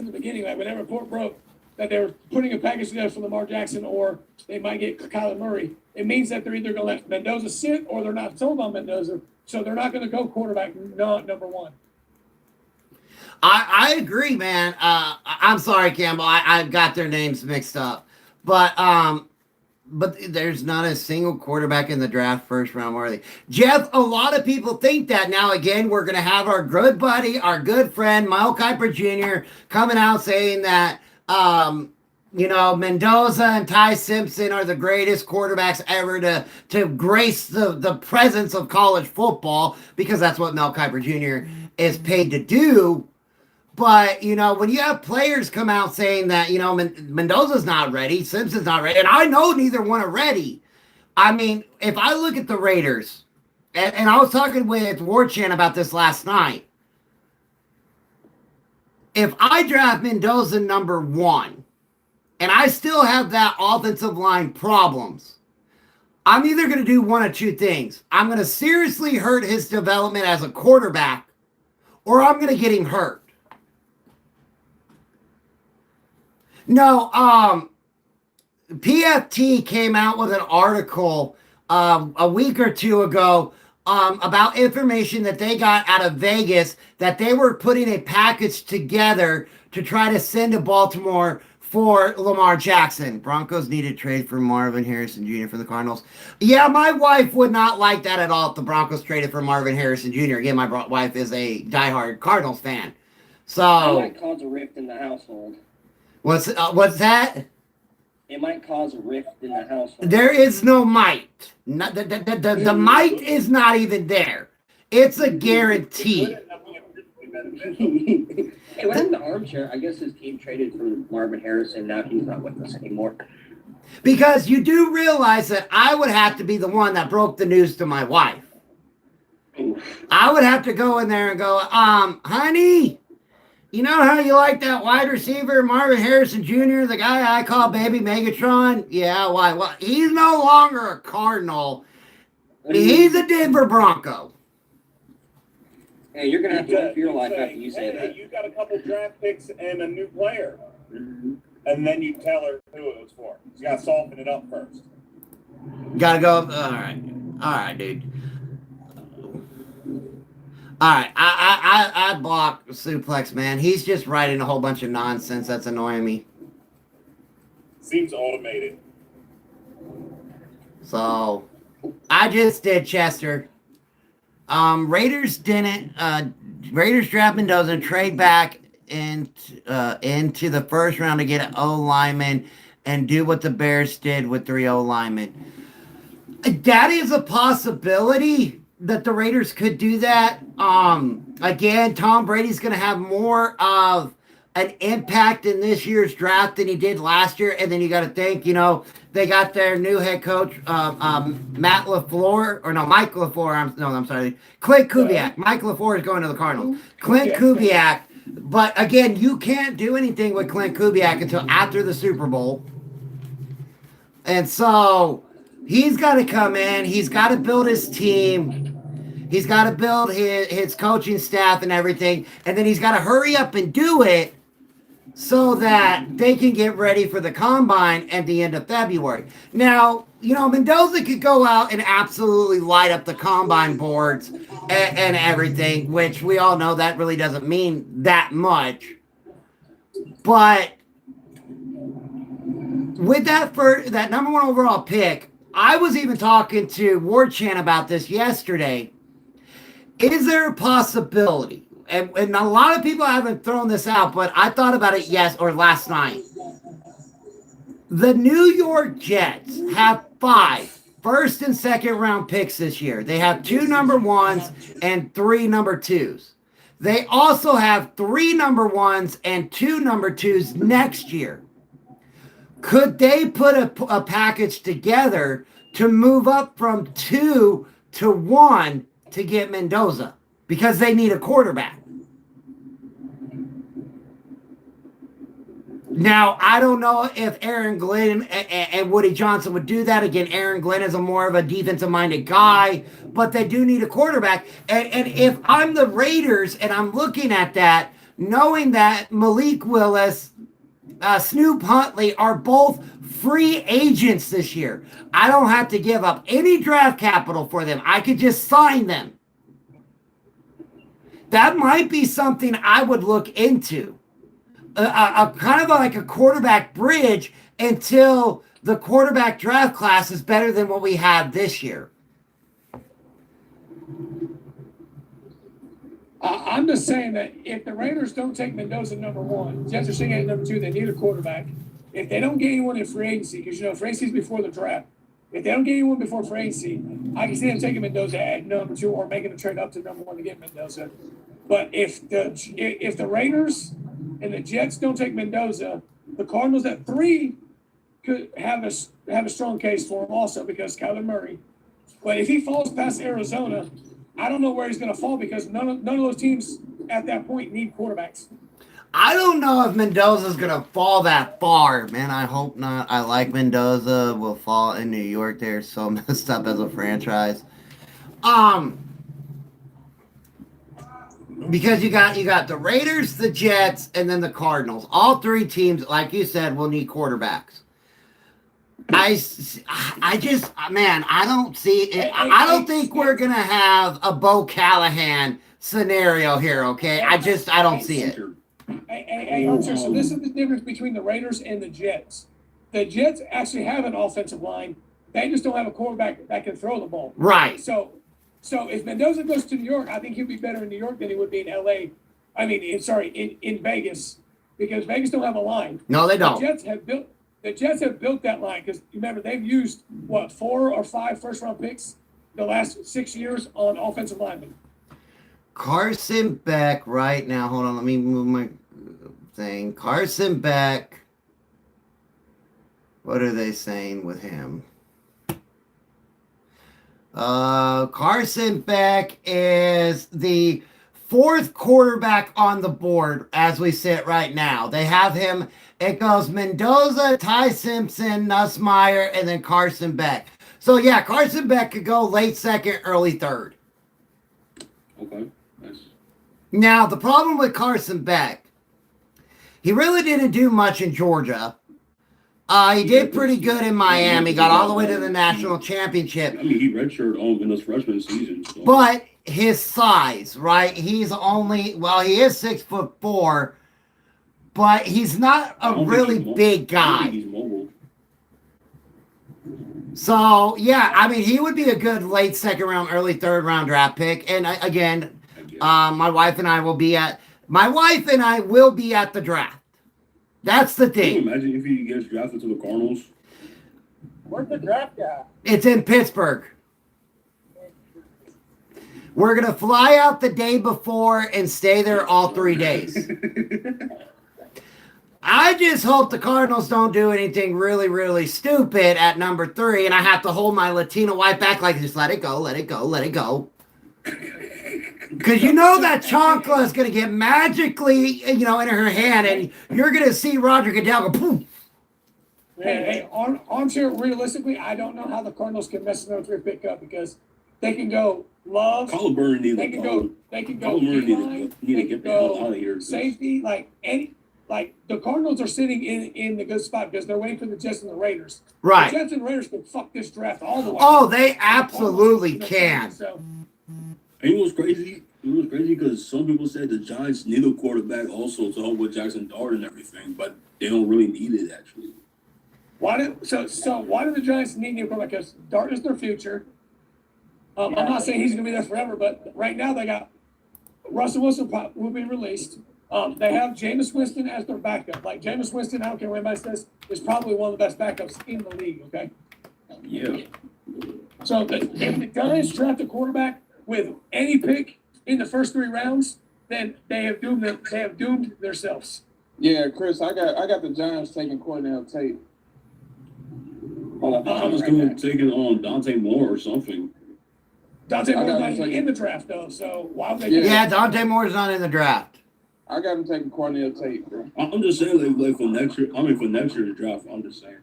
the beginning. Like when that report broke that they were putting a package together for Lamar Jackson, or they might get Kyler Murray. It means that they're either going to let Mendoza sit, or they're not sold on Mendoza. So they're not going to go quarterback number one. I agree, man. I'm sorry, Campbell. I got their names mixed up, but there's not a single quarterback in the draft first round worthy. Jeff, a lot of people think that. Now, again, we're going to have our good buddy, our good friend, Mel Kiper Jr. coming out saying that, Mendoza and Ty Simpson are the greatest quarterbacks ever to grace the presence of college football, because that's what Mel Kiper Jr. is paid to do. But, when you have players come out saying that, Mendoza's not ready, Simpson's not ready, and I know neither one are ready. I mean, if I look at the Raiders, and I was talking with Warchan about this last night, if I draft Mendoza number 1, and I still have that offensive line problems, I'm either going to do one of two things. I'm going to seriously hurt his development as a quarterback, or I'm going to get him hurt. No, PFT came out with an article a week or two ago about information that they got out of Vegas, that they were putting a package together to try to send to Baltimore for Lamar Jackson. Broncos need to trade for Marvin Harrison Jr. for the Cardinals. Yeah, my wife would not like that at all if the Broncos traded for Marvin Harrison Jr. Again, my wife is a diehard Cardinals fan. So that might cause a rift in the household. What's that? It might cause a rift in the household. There is no might. The might is not even there. It's a guarantee. Hey, what happened to Armchair? I guess his team traded for Marvin Harrison. Now he's not with us anymore. Because you do realize that I would have to be the one that broke the news to my wife. I would have to go in there and go, honey, you know how you like that wide receiver, Marvin Harrison Jr., the guy I call Baby Megatron? Yeah, why? Well, he's no longer a Cardinal. He's a Denver Bronco. Hey, you're gonna have to live for your life after you say hey, that. you got a couple draft picks and a new player. Mm-hmm. And then you tell her who it was for. You got to soften it up first. Gotta go. All right, dude. All right, I block Suplex, man. He's just writing a whole bunch of nonsense that's annoying me. Seems automated. So, I just did Chester. Raiders didn't. Raiders draft Mendoza and trade back into the first round to get an O lineman and do what the Bears did with 3 O linemen. That is a possibility that the Raiders could do that. Again, Tom Brady's going to have more of an impact in this year's draft than he did last year. And then you got to think, they got their new head coach, Mike LaFleur. I'm sorry. Clint Kubiak. Mike LaFleur is going to the Cardinals. Clint Kubiak. But again, you can't do anything with Clint Kubiak until after the Super Bowl. And so he's got to come in. He's got to build his team. He's got to build his coaching staff and everything. And then he's got to hurry up and do it so that they can get ready for the combine at the end of February. Now, Mendoza could go out and absolutely light up the combine boards and everything, which we all know that really doesn't mean that much. But with that number 1 overall pick, I was even talking to Ward Chan about this yesterday. Is there a possibility? And a lot of people haven't thrown this out, but I thought about it last night. The New York Jets have 5 first and second round picks this year. They have 2 number 1s and 3 number 2s. They also have 3 number 1s and 2 number 2s next year. Could they put a package together to move up from 2 to 1 to get Mendoza? Because they need a quarterback. Now, I don't know if Aaron Glenn and Woody Johnson would do that. Again, Aaron Glenn is more of a defensive-minded guy, but they do need a quarterback. And if I'm the Raiders and I'm looking at that, knowing that Malik Willis, Snoop Huntley are both free agents this year, I don't have to give up any draft capital for them. I could just sign them. That might be something I would look into. A kind of like a quarterback bridge until the quarterback draft class is better than what we have this year. I'm just saying that if the Raiders don't take Mendoza number 1, Jets are sitting at number 2, they need a quarterback. If they don't get anyone in free agency, because free agency is before the draft. If they don't get anyone before free agency, I can see them taking Mendoza at number 2 or making a trade up to number 1 to get Mendoza. But if the Raiders and the Jets don't take Mendoza, the Cardinals at 3 could have a strong case for him also because Kyler Murray. But if he falls past Arizona, I don't know where he's going to fall because none of those teams at that point need quarterbacks. I don't know if Mendoza's going to fall that far, man. I hope not. I like Mendoza. Will fall in New York. They're so messed up as a franchise. Because you got the Raiders, the Jets, and then the Cardinals. All 3 teams, like you said, will need quarterbacks. I don't see it. I don't think we're gonna have a Bo Callahan scenario here. Okay, I don't see it. Hey, Armchair, so this is the difference between the Raiders and the Jets. The Jets actually have an offensive line. They just don't have a quarterback that can throw the ball. Right. So if Mendoza goes to New York, I think he'll be better in New York than he would be in LA. In Vegas, because Vegas don't have a line. No, they don't. The Jets have built that line because remember they've used 4 or 5 first-round picks the last 6 years on offensive linemen. Carson Beck right now. Hold on, let me move my thing. Carson Beck. What are they saying with him? Carson Beck is the fourth quarterback on the board as we sit right now. They have him. It goes Mendoza, Ty Simpson, Nussmeier, and then Carson Beck. So, yeah, Carson Beck could go late second, early third. Okay, nice. Now, the problem with Carson Beck, he really didn't do much in Georgia. He did pretty good in Miami, got all the way to the national championship. I mean, he redshirted in his freshman season. So. But his size, right? He's only, well, he is 6'4", but he's not a really big guy. I don't think he's mobile. So, yeah, I mean, he would be a good late second round, early third round draft pick. And again, my wife and I will be at the draft. That's the Can you thing. imagine if he gets drafted to the Cardinals? Where's the draft at? It's in Pittsburgh. We're going to fly out the day before and stay there all 3 days. I just hope the Cardinals don't do anything really, really stupid at number 3, and I have to hold my Latino wife back like, just let it go, let it go, let it go. Because you know that chancla is going to get magically, in her hand, and you're going to see Roger Goodell go, boom. Hey, armchair, realistically, I don't know how the Cardinals can mess with number 3 pickup because they can go Love. Colburn needs They can go. They can go. Colburn D-line, need they to can get the hell go out of here. safety. Like the Cardinals are sitting in the good spot because they're waiting for the Jets and the Raiders. Right. The Jets and Raiders can fuck this draft all the way. Oh, they absolutely can. So, And it was crazy. It was crazy because some people said the Giants need a quarterback also to help with Jackson Dart and everything, but they don't really need it actually. why do the Giants need a quarterback? Because Dart is their future. I'm not saying he's going to be there forever, but right now they got Russell Wilson will be released. They have Jameis Winston as their backup. Like Jameis Winston, I don't care what anybody says, is probably one of the best backups in the league. Okay. Yeah. So if the Giants draft a quarterback with any pick in the first 3 rounds, then they have doomed them. They have doomed themselves. Yeah, Chris, I got the Giants taking Cornell Tate. I was going to take it on Dante Moore or something. Dante Moore's not even in the draft though, so why would they? Yeah, Dante Moore's not in the draft. I got him taking Cornell Tate, bro. I'm just saying, like for next year. I mean, for next year's draft, I'm just saying.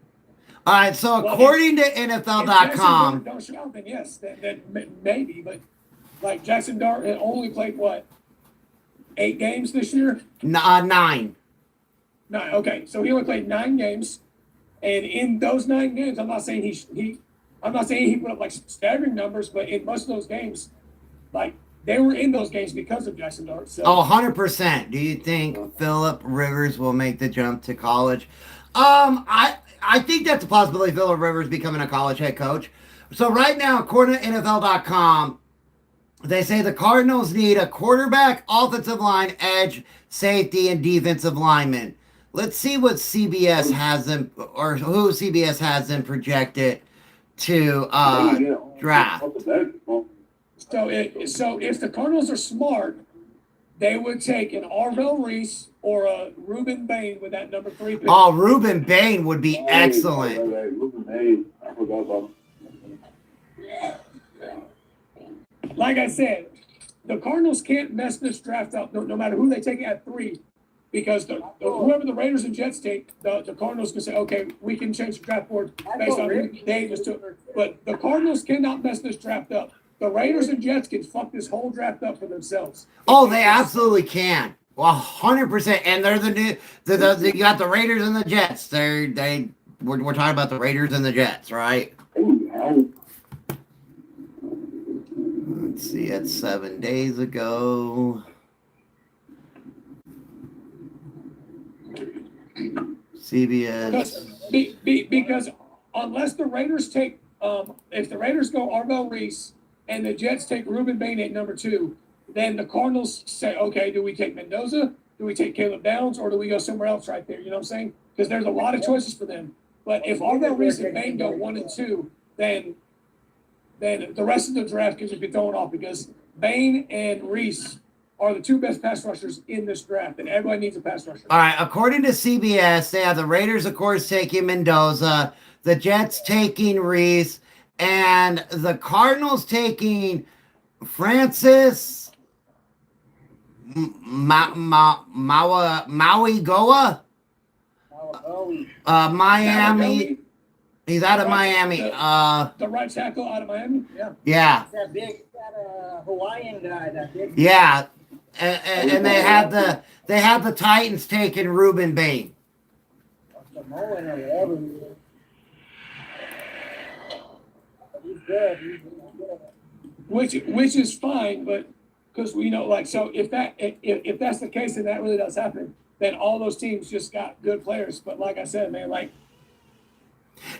All right, so according to NFL.com, Don't show up, then yes, then maybe, but like Jackson Dart had only played what 8 games this year. 9. 9. Okay, so he only played 9 games, and in those 9 games, I'm not saying he put up like staggering numbers, but in most of those games, like they were in those games because of Jackson Dart. So. 100%. Do you think Phillip Rivers will make the jump to college? I think that's a possibility. Phillip Rivers becoming a college head coach. So right now, according to NFL.com, they say the Cardinals need a quarterback, offensive line, edge, safety, and defensive lineman. Let's see what CBS has them, or who CBS has them projected to draft. So if the Cardinals are smart, they would take an Arvell Reese or a Reuben Bain with that number 3 pick. Oh, Reuben Bain would be excellent. Reuben Bain, I forgot about him. Like I said, the Cardinals can't mess this draft up no matter who they take at 3, because whoever the Raiders and Jets take, the Cardinals can say, okay, we can change the draft board based on who they just took. But the Cardinals cannot mess this draft up. The Raiders and Jets can fuck this whole draft up for themselves. Oh, they absolutely can. 100%. And they're the new. You got the Raiders and the Jets. We're talking about the Raiders and the Jets, right? Let's see. It's 7 days ago. CBS. Because unless the Raiders take, if the Raiders go Arvell Reese and the Jets take Reuben Bain at number 2, then the Cardinals say, okay, do we take Mendoza? Do we take Caleb Downs? Or do we go somewhere else right there? You know what I'm saying? Because there's a lot of choices for them. But if Arvell Reese and Bain go 1 and 2, then the rest of the draft can just be thrown off, because Bain and Reese are the 2 best pass rushers in this draft, and everybody needs a pass rusher. All right, according to CBS, they have the Raiders, of course, taking Mendoza, the Jets taking Reese, And the Cardinals taking Francis Maui Goa, Miami. He's out of Miami. The right tackle out of Miami. Yeah. Yeah. That big, that Hawaiian guy, that big. Yeah. And they had the Titans taking Reuben Bain. Samoan or whatever he is. He's good. He's good. Which is fine, but because we know, like, so if that's the case and that really does happen, then all those teams just got good players. But like I said, man, like.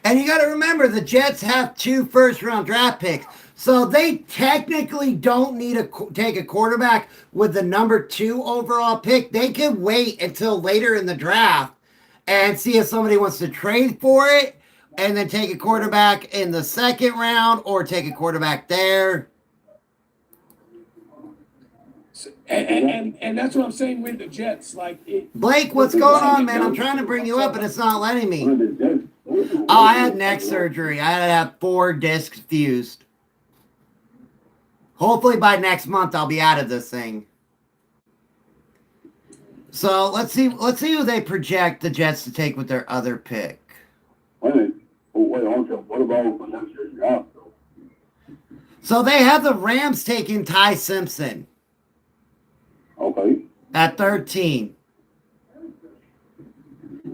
And you got to remember, the Jets have 2 first-round draft picks, so they technically don't need to take a quarterback with the number 2 overall pick. They can wait until later in the draft and see if somebody wants to trade for it, and then take a quarterback in the 2nd round or take a quarterback there. And that's what I'm saying with the Jets. Like, Blake, what's going on, man? I'm trying to bring you up, but it's not letting me. Oh, I had neck surgery. I had to have 4 discs fused. Hopefully by next month I'll be out of this thing. So let's see who they project the Jets to take with their other pick. Wait, what about next year's draft, though? So they have the Rams taking Ty Simpson. Okay. At 13.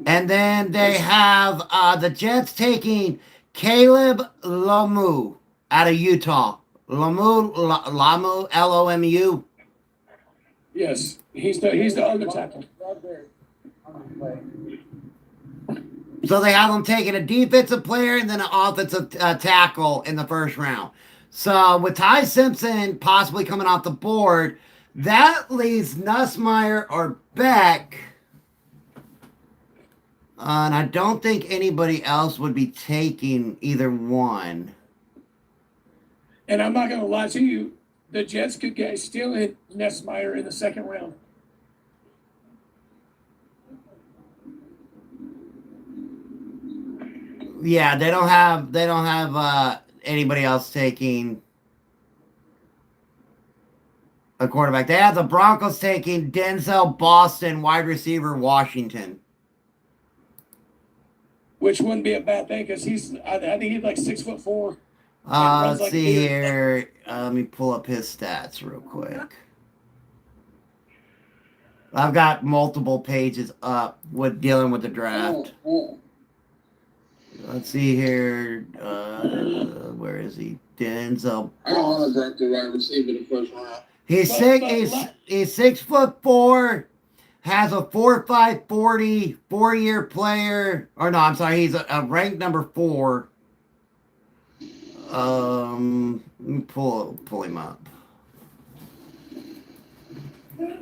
And then they have the Jets taking Caleb Lomu out of Utah. Lomu, Lomu. yes, he's the other tackle. So they have them taking a defensive player and then an offensive tackle in the 1st round. So with Ty Simpson possibly coming off the board, that leaves Nussmeier or Beck. And I don't think anybody else would be taking either one. And I'm not going to lie to you, the Jets could still hit Nussmeier in the 2nd round. Yeah, they don't have anybody else taking a quarterback. They have the Broncos taking Denzel Boston, wide receiver, Washington. Which wouldn't be a bad thing because I think he's like 6'4". Let's see here. Let me pull up his stats real quick. I've got multiple pages up with dealing with the draft. Let's see here. Where is he? Denzel. I don't want to draft the right receiver in the 1st round. He's 6'4", has a 4.5 40, 4-year player. Or no, I'm sorry, he's a ranked number 4. Let me pull him up.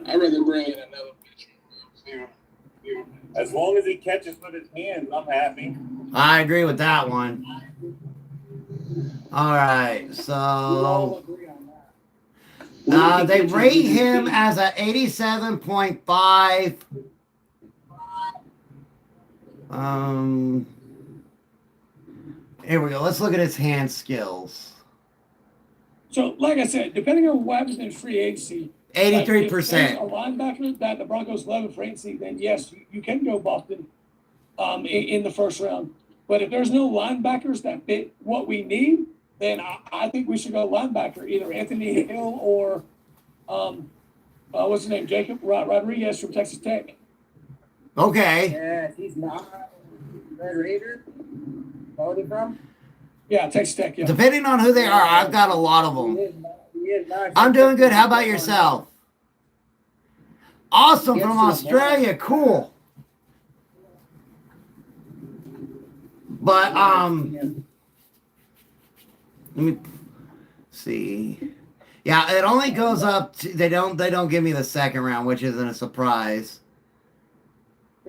I'd rather bring in another pitcher. As long as he catches with his hands, I'm happy. I agree with that one. All right, so they rate him as a 87.5. Here we go. Let's look at his hand skills. So, like I said, depending on what happens in free agency, 83%. Like if there's a linebacker that the Broncos love in free agency, then yes, you can go Boston in the 1st round. But if there's no linebackers that fit what we need, then I think we should go linebacker, either Anthony Hill or what's his name, Jacob Rodriguez from Texas Tech. Okay. Yes, he's not Red Raider. Where from? Yeah, Texas Tech. Yeah. Depending on who they are, I've got a lot of them. He is nice. I'm doing good. How about yourself? Awesome, from Australia. Cool. But let me see. Yeah, it only goes up to, they don't give me the 2nd round, which isn't a surprise.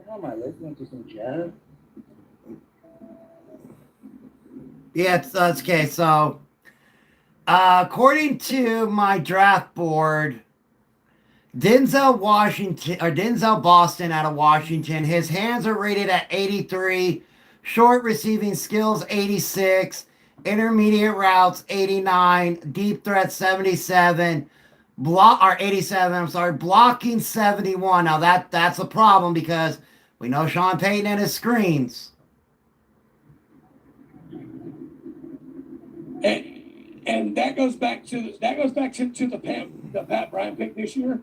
How am I listening to some jazz? Yeah, that's okay. So, according to my draft board, Denzel Boston out of Washington, his hands are rated at 83, short receiving skills 86, intermediate routes 89, deep threat 77, block or 87. I'm sorry, blocking 71. Now that's a problem because we know Sean Payton and his screens. And that goes back to the Pat Bryant pick this year.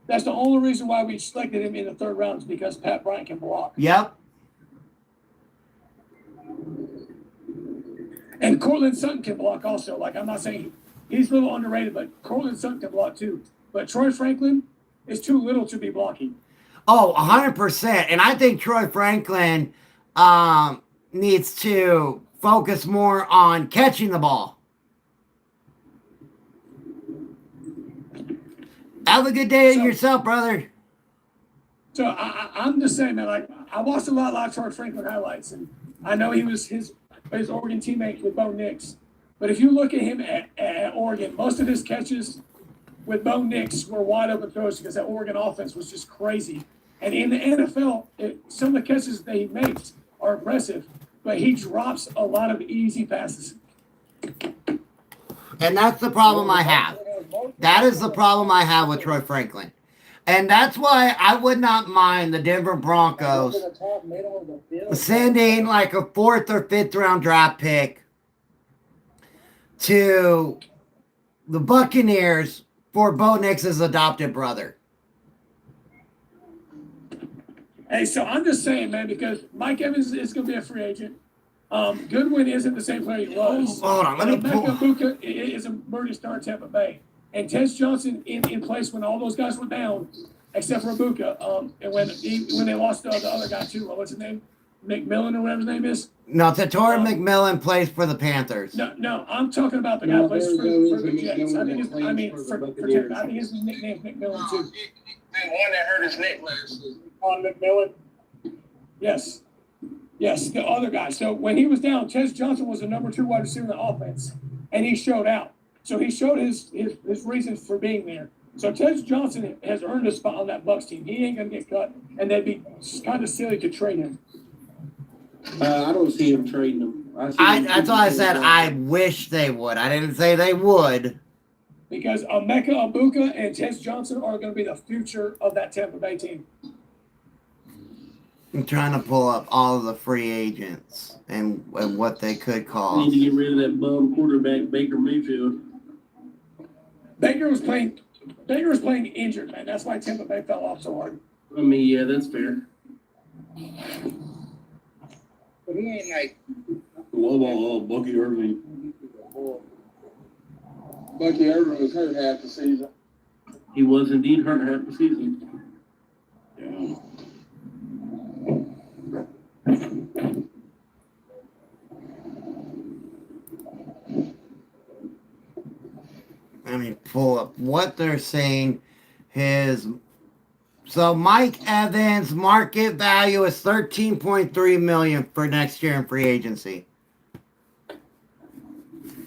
That's the only reason why we selected him in the third round is because Pat Bryant can block. Yep. And Cortland Sutton can block also. Like, I'm not saying he's a little underrated, but Cortland Sutton can block too. But Troy Franklin is too little to be blocking. Oh, 100%. And I think Troy Franklin needs to focus more on catching the ball. Have a good day yourself, brother. So I'm just saying, man, like, I watched a lot of Troy Franklin highlights, and I know he was his Oregon teammate with Bo Nix. But if you look at him at Oregon, most of his catches with Bo Nix were wide open throws because that Oregon offense was just crazy. And in the NFL, some of the catches that he makes are impressive, but he drops a lot of easy passes. And that's the problem I have. That is the problem I have with Troy Franklin. And that's why I would not mind the Denver Broncos sending like a 4th or 5th round draft pick to the Buccaneers for Bo Nix's adopted brother. Hey, so I'm just saying, man, because Mike Evans is going to be a free agent. Goodwin isn't the same player he was. Hold on, let me pull. Buka is a Murray star at Tampa Bay. And Tez Johnson in place when all those guys were down, except for Buka. And when they lost the other guy too, what's his name? McMillan or whatever his name is? No, Tator McMillan plays for the Panthers. No, I'm talking about the guy who plays for the Jets. I think his nickname's McMillan too. The one that hurt his neck last season. On McMillan. Yes, the other guy. So when he was down, Tez Johnson was the number 2 wide receiver in the offense, and he showed out. So he showed his reasons for being there. So Tez Johnson has earned a spot on that Bucs team. He ain't gonna get cut, and they'd be kind of silly to trade him. I don't see him trading him. That's why I said I wish they would. I didn't say they would. Because Emeka Egbuka and Tez Johnson are going to be the future of that Tampa Bay team. I'm trying to pull up all of the free agents and what they could cost. Need to get rid of that bum quarterback Baker Mayfield. Baker was playing injured, man. That's why Tampa Bay fell off so hard. I mean, yeah, that's fair. But he ain't like. What about Bucky Irving? Bucky Irving was hurt half the season. He was indeed hurt half the season. Yeah. Let me pull up what they're saying. So Mike Evans' market value is $13.3 million for next year in free agency.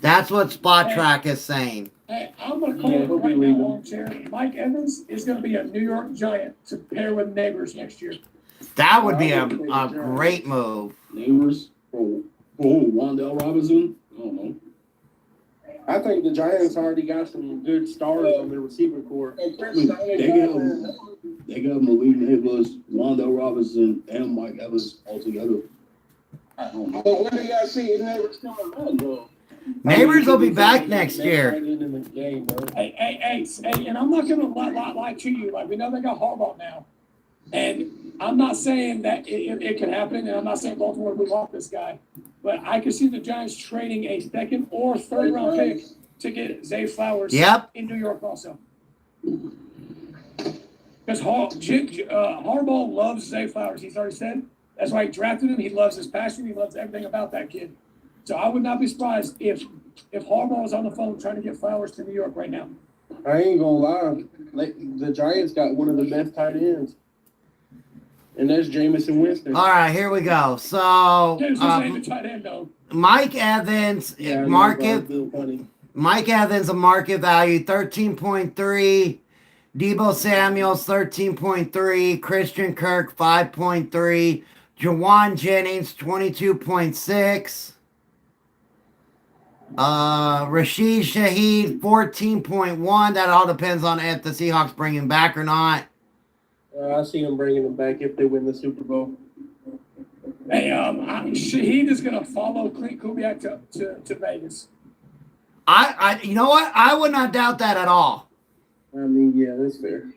That's what Spot Track is saying. Hey, I'm going to call it right now, Armchair. Mike Evans is going to be a New York Giant to pair with Neighbors next year. That would be a great move. Neighbors for Wan'Dale Robinson? I don't know. I think the Giants already got some good stars on their receiver core. They got Malik Neighbors, Wan'Dale Robinson, and Mike Evans all together. I don't know. But when do y'all see Neighbors coming back, though? Neighbors will be back next year. Hey, and I'm not going to lie to you. Like, we know they got Harbaugh now. And I'm not saying that it can happen, and I'm not saying Baltimore move off this guy. But I could see the Giants trading a 2nd or 3rd round pick to get Zay Flowers in New York also. Because Harbaugh loves Zay Flowers. He's already said. That's why he drafted him. He loves his passion. He loves everything about that kid. So I would not be surprised if Harbaugh was on the phone trying to get Flowers to New York right now. I ain't gonna lie. The Giants got one of the best tight ends. And that's Jameson Winston. All right, here we go. So Mike Evans, Mike Evans, a market value 13.3. Deebo Samuels 13.3. Christian Kirk 5.3. Jawan Jennings 22.6. Rashid Shaheed, 14.1. That all depends on if the Seahawks bring him back or not. I see them bringing him back if they win the Super Bowl. Hey, Shaheed is going to follow Clint Kubiak to Vegas. You know what? I would not doubt that at all. I mean, yeah, that's fair.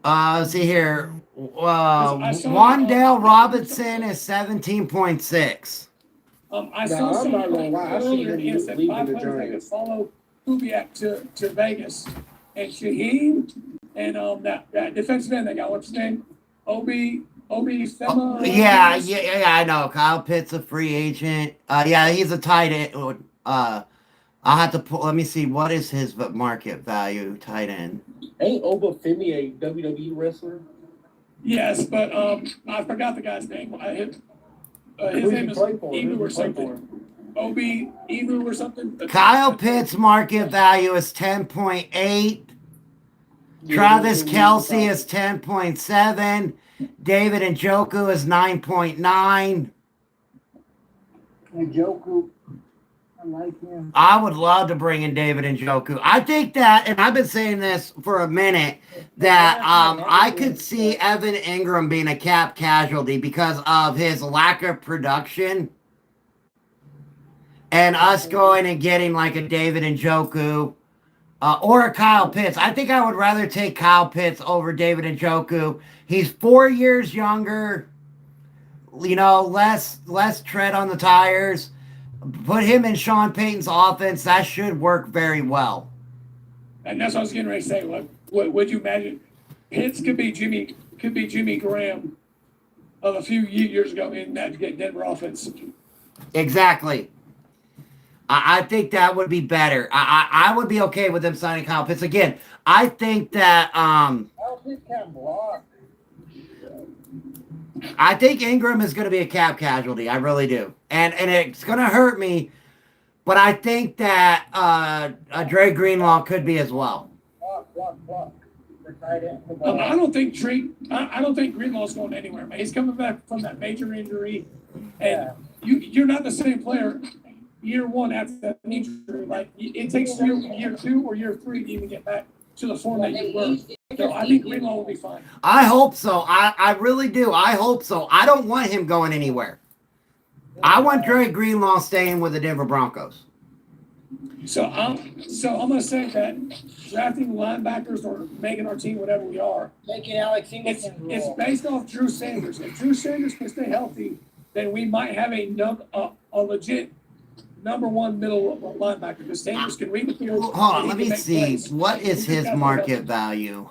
Let's see here. Wandale Robinson is 17.6. I saw I'm not gonna something lie, I see earlier him and it said leaving 5 the players that could Giants. follow Kubiak to Vegas. And Shaheed and that defensive end they got, what's his name? Obi Fema. Yeah, I know. Kyle Pitt's a free agent. Yeah, he's a tight end. I'll have to pull. Let me see. What is his market value? Tight end. Ain't Obafemi a WWE wrestler? Yes, but I forgot the guy's name. His Who's name he is play for? Ebu or Who's he play something. Obi Ebu or something. Kyle Pitt's market value is 10.8. Yeah, Travis he's a Kelce weird is 10.7. David Njoku is 9.9. Njoku, I like him. I would love to bring in David Njoku. I think that, and I've been saying this for a minute, that I could see Evan Ingram being a cap casualty because of his lack of production. And us going and getting like a David Njoku or a Kyle Pitts. I think I would rather take Kyle Pitts over David Njoku. He's 4 years younger, less tread on the tires. Put him in Sean Payton's offense. That should work very well. And that's what I was getting ready to say. What would you imagine? Pitts could be Jimmy Graham of a few years ago in that Denver offense. Exactly. I think that would be better. I would be okay with them signing Kyle Pitts. Again, I think that Kyle Pitts can block. I think Ingram is going to be a cap casualty. I really do. And it's going to hurt me, but I think that Dre Greenlaw could be as well. Block. I don't think Greenlaw's going anywhere, man. He's coming back from that major injury, and you're not the same player year one after that injury. Like it takes year 2 or year 3 to even get back to the form that you were. So I think Greenlaw will be fine. I hope so. I really do. I hope so. I don't want him going anywhere. I want Dre Greenlaw staying with the Denver Broncos. So I'm gonna say that drafting linebackers or making our team whatever we are, Making Alex Singleton it's based off Drew Sanders. If Drew Sanders can stay healthy, then we might have a legit number 1 middle linebacker. Because Sanders can read the field. Hold on, let me see. Plays. What is his market value?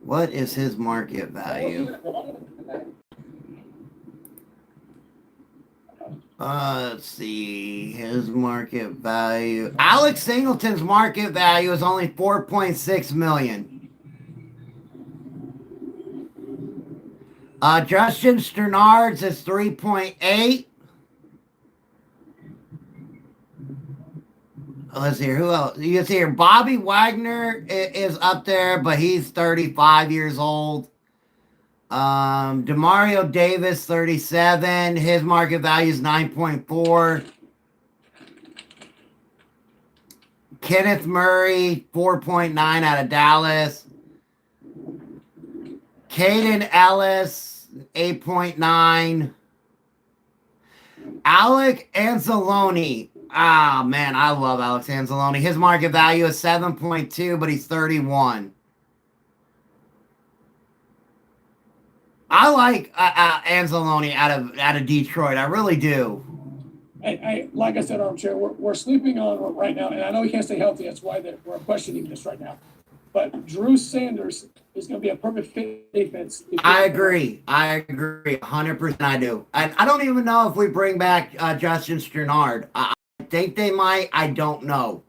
What is his market value? Let's see. His market value. Alex Singleton's market value is only $4.6 million. Justin Sternard's is 3.8. Let's see here. Who else? You can see here. Bobby Wagner is up there, but he's 35 years old. Demario Davis, 37. His market value is 9.4. Kenneth Murray, 4.9 out of Dallas. Caden Ellis, 8.9. Alec Anzalone. Ah, man, I love Alex Anzalone. His market value is 7.2, but he's 31. I like Anzalone out of Detroit. I really do. Like I said, Armchair, we're sleeping on right now, and I know he can't stay healthy. That's why we're questioning this right now. But Drew Sanders is going to be a perfect fit defense. I agree. 100% I do. I don't even know if we bring back Justin Sternard. I think they might. I don't know.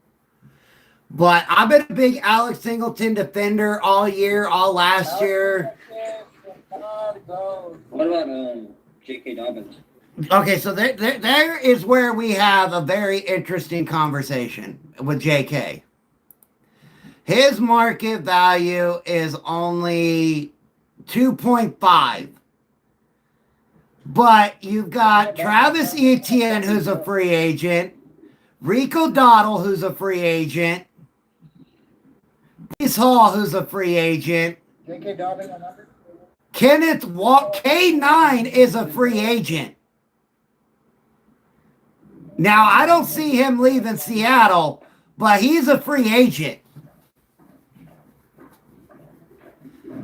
But I've been a big Alex Singleton defender all year, all last year. What about J.K. Dobbins? Okay, so there is where we have a very interesting conversation with J.K. His market value is only 2.5. But you've got Travis Etienne, who's a free agent, Rico Dottle, who's a free agent, Brees Hall, who's a free agent, J.K. Dobbins, a number? Kenneth K9 is a free agent. Now, I don't see him leaving Seattle, but he's a free agent.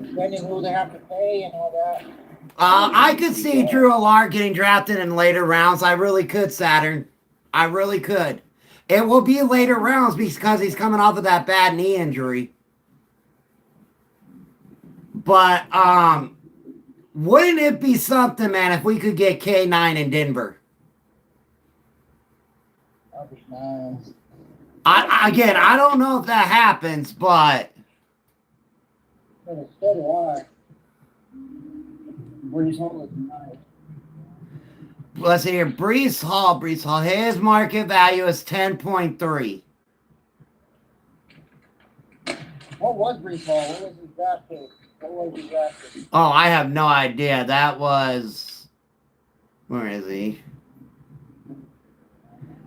Depending who they have to pay and all that. I could see Drew Allard getting drafted in later rounds. I really could, Saturn. I really could. It will be later rounds because he's coming off of that bad knee injury. But wouldn't it be something, man, if we could get K9 in Denver? That'd be nice. I don't know if that happens, but So do I. Brees Hall is nice. let's see here. Brees Hall. His market value is 10.3. What was Brees Hall? What was his draft pick? What was his draft pick? Oh, I have no idea. That was, where is he?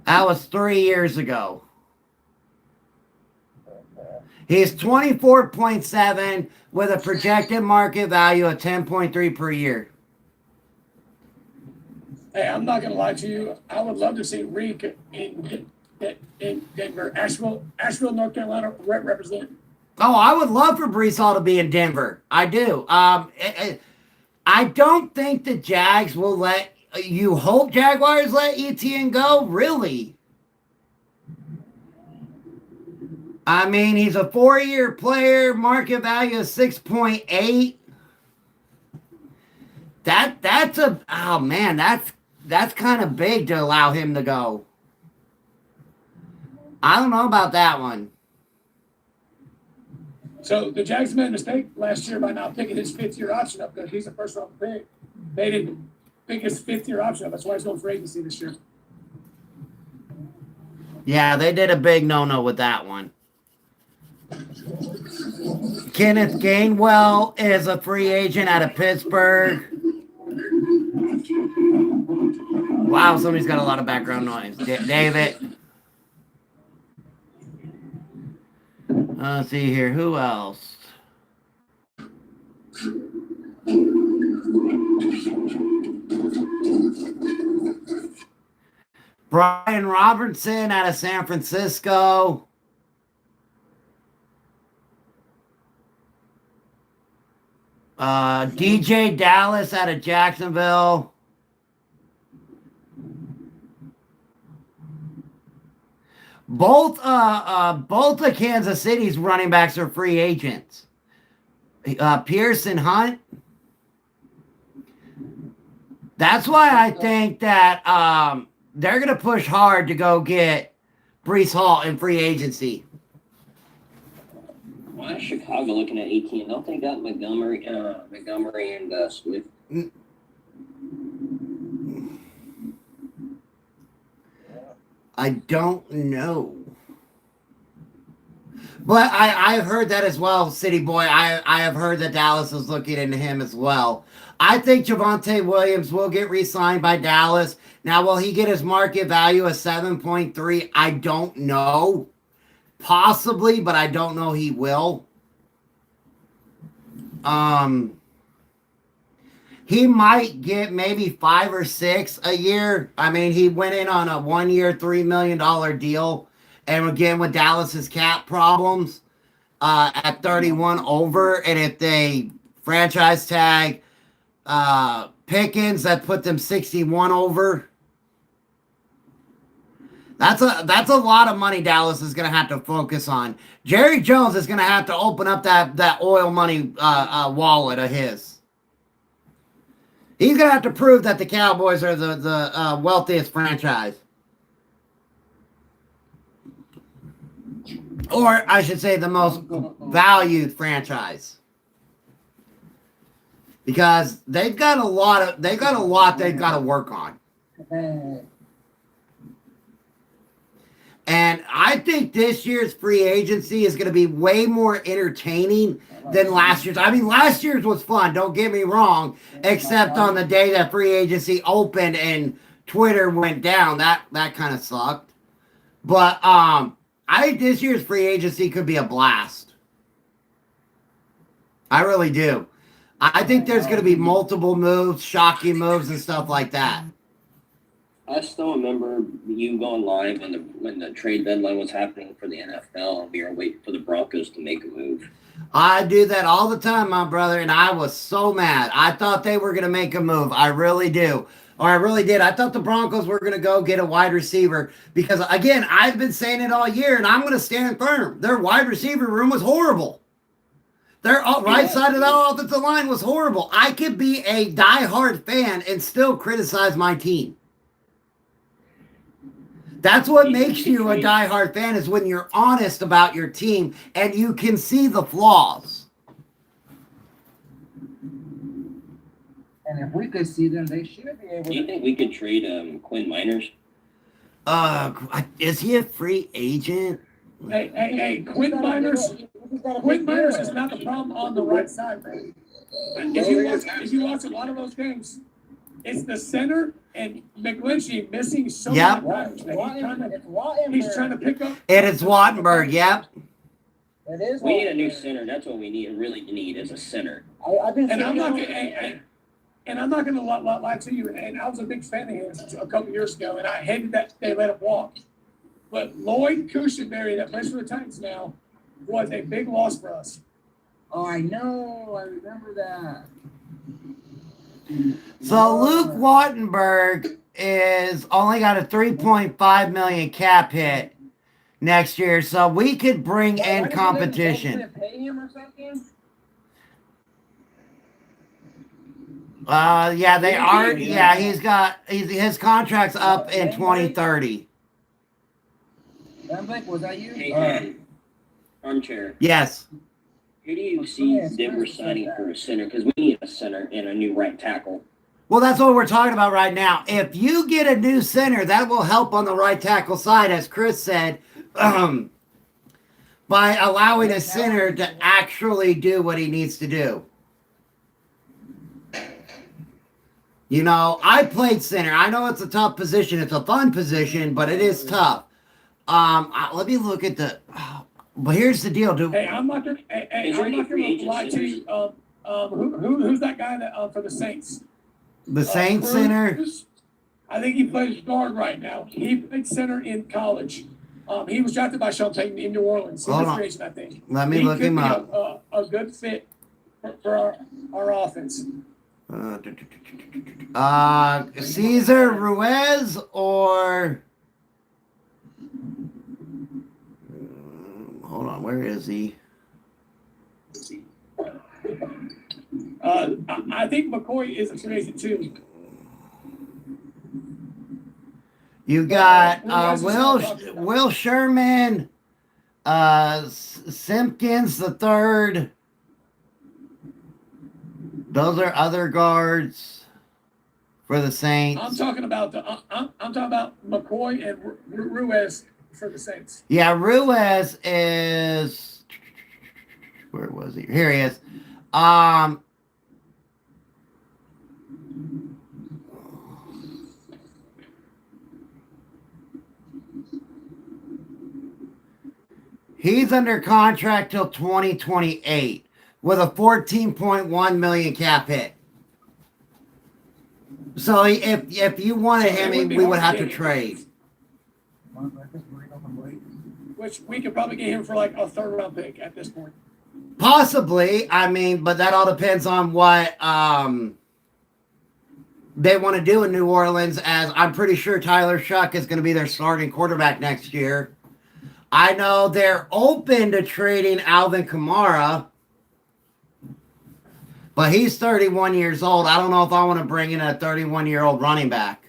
That was 3 years ago. He's 24.7 with a projected market value of 10.3 per year. Hey, I'm not gonna lie to you. I would love to see Reek in Denver, Asheville, North Carolina, represent. Oh, I would love for Brees Hall to be in Denver. I do. I don't think the Jags will let you hope Jaguars let Etienne go. Really? I mean, he's a 4-year player, market value of 6.8. That's kind of big to allow him to go. I don't know about that one. So the Jags made a mistake last year by not picking his 5th-year option up because he's a first-round pick. They didn't pick his 5th-year option up. That's why he's going for agency this year. Yeah, they did a big no-no with that one. Kenneth Gainwell is a free agent out of Pittsburgh. Wow, somebody's got a lot of background noise. David. Let's see here. Who else? Brian Robertson out of San Francisco. DJ Dallas out of Jacksonville. Both of Kansas City's running backs are free agents. Pierce and Hunt. That's why I think that they're going to push hard to go get Brees Hall in free agency. Why is Chicago looking at 18? Don't they got Montgomery and Swift? I don't know. But I've heard that as well, City Boy. I have heard that Dallas is looking into him as well. I think Javonte Williams will get re-signed by Dallas. Now, will he get his market value of 7.3? I don't know. Possibly, but I don't know he will. He might get maybe 5 or 6 a year. I mean, he went in on a 1-year, $3 million deal. And again, with Dallas's cap problems at 31 over, and if they franchise tag Pickens, that put them 61 over. That's a lot of money Dallas is going to have to focus on. Jerry Jones is going to have to open up that oil money wallet of his. He's going to have to prove that the Cowboys are the wealthiest franchise. Or I should say the most valued franchise. Because they've got a lot they've got to work on. And I think this year's free agency is going to be way more entertaining than last year's. I mean, last year's was fun, don't get me wrong, except on the day that free agency opened and Twitter went down. That kind of sucked. But I think this year's free agency could be a blast. I really do. I think there's going to be multiple moves, shocking moves, and stuff like that. I still remember you going live when the trade deadline was happening for the NFL, and we were waiting for the Broncos to make a move. I do that all the time, my brother, and I was so mad. I thought they were going to make a move. I really do. Or I really did. I thought the Broncos were going to go get a wide receiver because, again, I've been saying it all year, and I'm going to stand firm. Their wide receiver room was horrible. Their right side of the offensive line was horrible. I could be a diehard fan and still criticize my team. That's what makes you a diehard fan, is when you're honest about your team and you can see the flaws. And if we could see them, they should be able to. Do you think we could trade Quinn Miners? Is he a free agent? Hey, Quinn Miners is not the problem on the right side, man. If you watch a lot of those games, it's the center and McGlinchey missing so many times. He's trying to pick up. And it's Wattenberg, yep. It is. We need a new center. That's what we really need is a center. And I'm not going to lie to you. And I was a big fan of his a couple years ago, and I hated that they let him walk. But Lloyd Cushenberry, that plays for the Titans now, was a big loss for us. Oh, I know. I remember that. So Luke Wattenberg is only got a $3.5 million cap hit next year, so we could bring in competition. Pay him or something? Yeah, they are. Yeah, his contract's up in 2030. Was that you? Hey, Armchair. Yes. Who do you see Denver signing for a center? Because we need a center and a new right tackle. Well, that's what we're talking about right now. If you get a new center, that will help on the right tackle side, as Chris said, by allowing a center to actually do what he needs to do. You know, I played center. I know it's a tough position. It's a fun position, but it is tough. Let me look at the. But here's the deal, dude. Hey, I'm not gonna lie to you. Who's that guy that for the Saints? The Saints center. I think he plays guard right now. He played center in college. He was drafted by Sean Payton in New Orleans. He's a free agent, I think. Let me look him up. A good fit for our offense. Cesar Ruiz or. Hold on, where is he? I think McCoy is a free agent too. You got Will Sherman, Simpkins the third. Those are other guards for the Saints. I'm talking about McCoy and Ruiz for the Saints. Yeah, Ruiz is. Where was he? Here he is. He's under contract till 2028 with a $14.1 million cap hit. So if you wanted him, we would have to trade. Which we could probably get him for like a third round pick at this point. Possibly. I mean, but that all depends on what they want to do in New Orleans, as I'm pretty sure Tyler Shuck is going to be their starting quarterback next year. I know they're open to trading Alvin Kamara, but he's 31 years old. I don't know if I want to bring in a 31-year-old running back.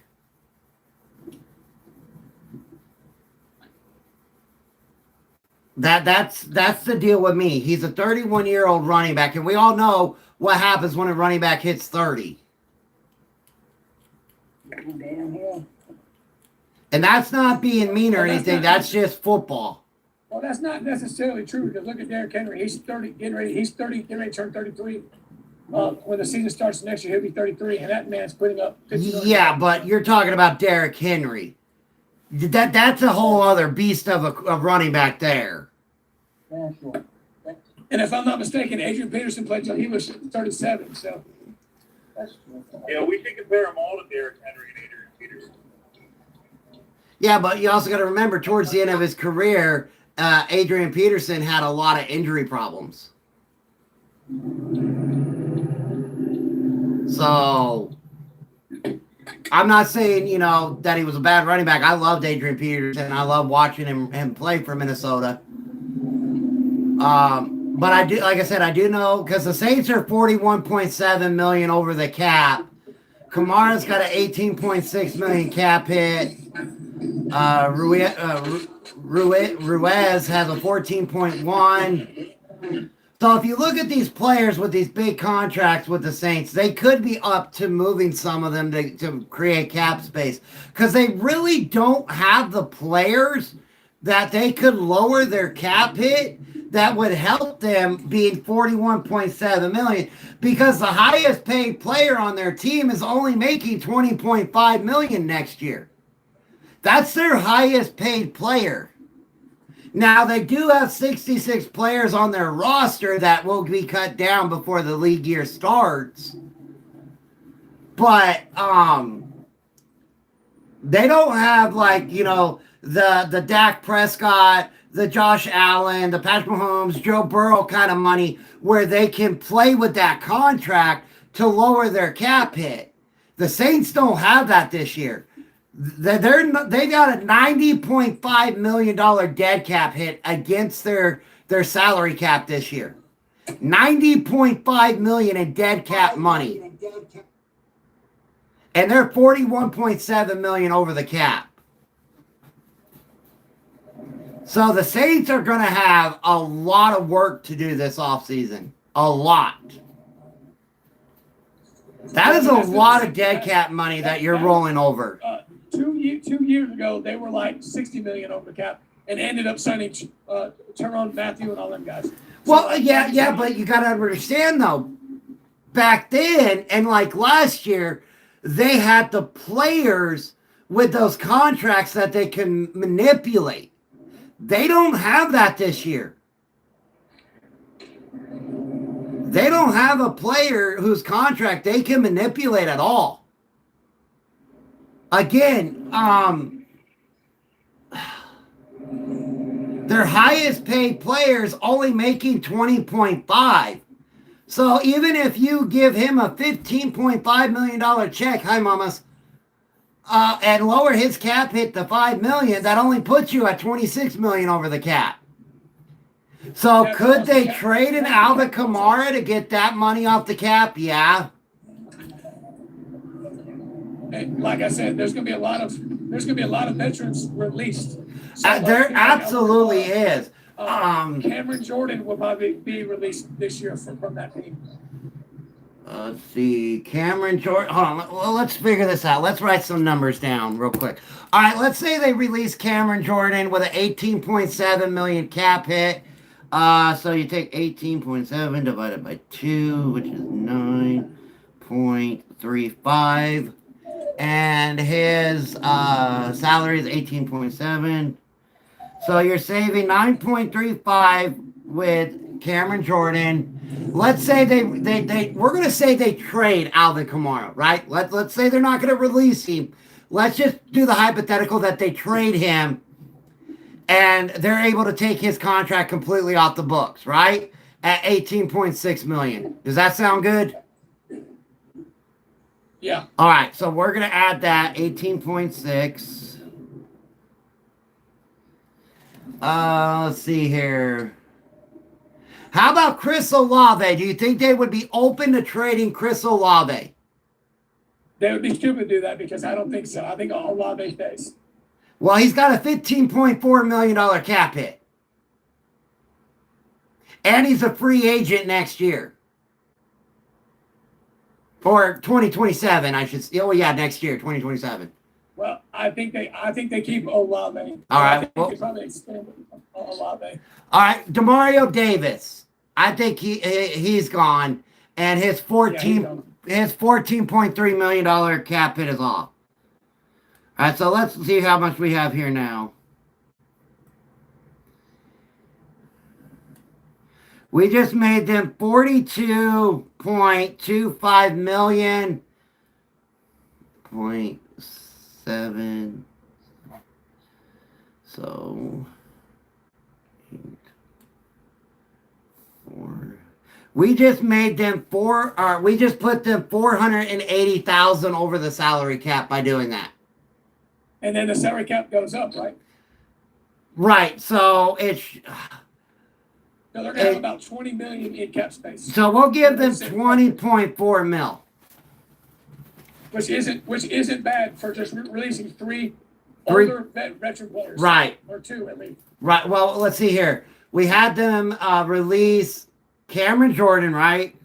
That's the deal with me. He's a 31-year-old running back, and we all know what happens when a running back hits 30. And that's not being mean or Well, that's anything. not- That's just football. Well, that's not necessarily true because look at Derrick Henry. He's 30, getting ready to turn 33. When the season starts next year, he'll be 33, and that man's putting up 50 million. Yeah, but you're talking about Derrick Henry. That's a whole other beast of a running back there. Yeah, sure. And if I'm not mistaken, Adrian Peterson played till he was 37. So That's true. Yeah, we can compare them all to Derrick Henry and Adrian Peterson. Yeah, but you also got to remember, towards the end of his career, Adrian Peterson had a lot of injury problems. So I'm not saying, that he was a bad running back. I loved Adrian Peterson. I love watching him play for Minnesota. But I do, like I said, I do know because the Saints are $41.7 million over the cap. Kamara's got an $18.6 million cap hit. Ruiz has a 14.1. So if you look at these players with these big contracts with the Saints, they could be up to moving some of them to create cap space because they really don't have the players that they could lower their cap hit that would help them being 41.7 million because the highest paid player on their team is only making 20.5 million next year. That's their highest paid player. Now, they do have 66 players on their roster that will be cut down before the league year starts. But they don't have, the Dak Prescott, the Josh Allen, the Patrick Mahomes, Joe Burrow kind of money where they can play with that contract to lower their cap hit. The Saints don't have that this year. They got a $90.5 million dead cap hit against their salary cap this year. $90.5 million in dead cap money. And they're $41.7 million over the cap. So the Saints are going to have a lot of work to do this offseason. A lot. That is a lot of dead cap money that you're rolling over. 2 years ago, they were like 60 million over the cap and ended up signing Tyrann Mathieu and all them guys. Well, yeah, but you got to understand though, back then and like last year, they had the players with those contracts that they can manipulate. They don't have that this year. They don't have a player whose contract they can manipulate at all. Again, their highest paid players only making 20.5. So even if you give him a $15.5 million check, hi mamas, and lower his cap hit to $5 million, that only puts you at $26 million over the cap. So could they trade an Alvin Kamara to get that money off the cap? Yeah. And like I said, there's gonna be a lot of veterans released. So There absolutely is. Cameron Jordan will probably be released this year from that team. Let's see, Cameron Jordan. Hold on, well, let's figure this out. Let's write some numbers down real quick. All right, let's say they release Cameron Jordan with an 18.7 million cap hit. So you take 18.7 divided by 2, which is 9.35. And his salary is 18.7. So you're saving 9.35 with Cameron Jordan. Let's say we're gonna say they trade Alvin Kamara, right? Let's say they're not gonna release him. Let's just do the hypothetical that they trade him and they're able to take his contract completely off the books, right? At 18.6 million. Does that sound good? Yeah. All right, so we're going to add that 18.6. Let's see here. How about Chris Olave? Do you think they would be open to trading Chris Olave? They would be stupid to do that because I don't think so. I think Olave stays. Well, he's got a $15.4 million cap hit. And he's a free agent next year. Or 2027, I should say. Oh, yeah, next year, 2027. Well, I think they keep Olave. All right, I think well- they probably extend Olave. All right, Demario Davis. I think he's gone, and his $14.3 million cap hit is off. All right, so let's see how much we have here now. We just made them $42.25 million. 0.7. So 4. We just made them we just put them 480,000 over the salary cap by doing that. And then the salary cap goes up, right? Right. So it's So they're gonna have about 20 million in cap space. so we'll give them 20.4 mil. Which isn't bad for just releasing three older veteran players. Right. Or 2 at least. Right. Well, let's see here. We had them release Cameron Jordan, right?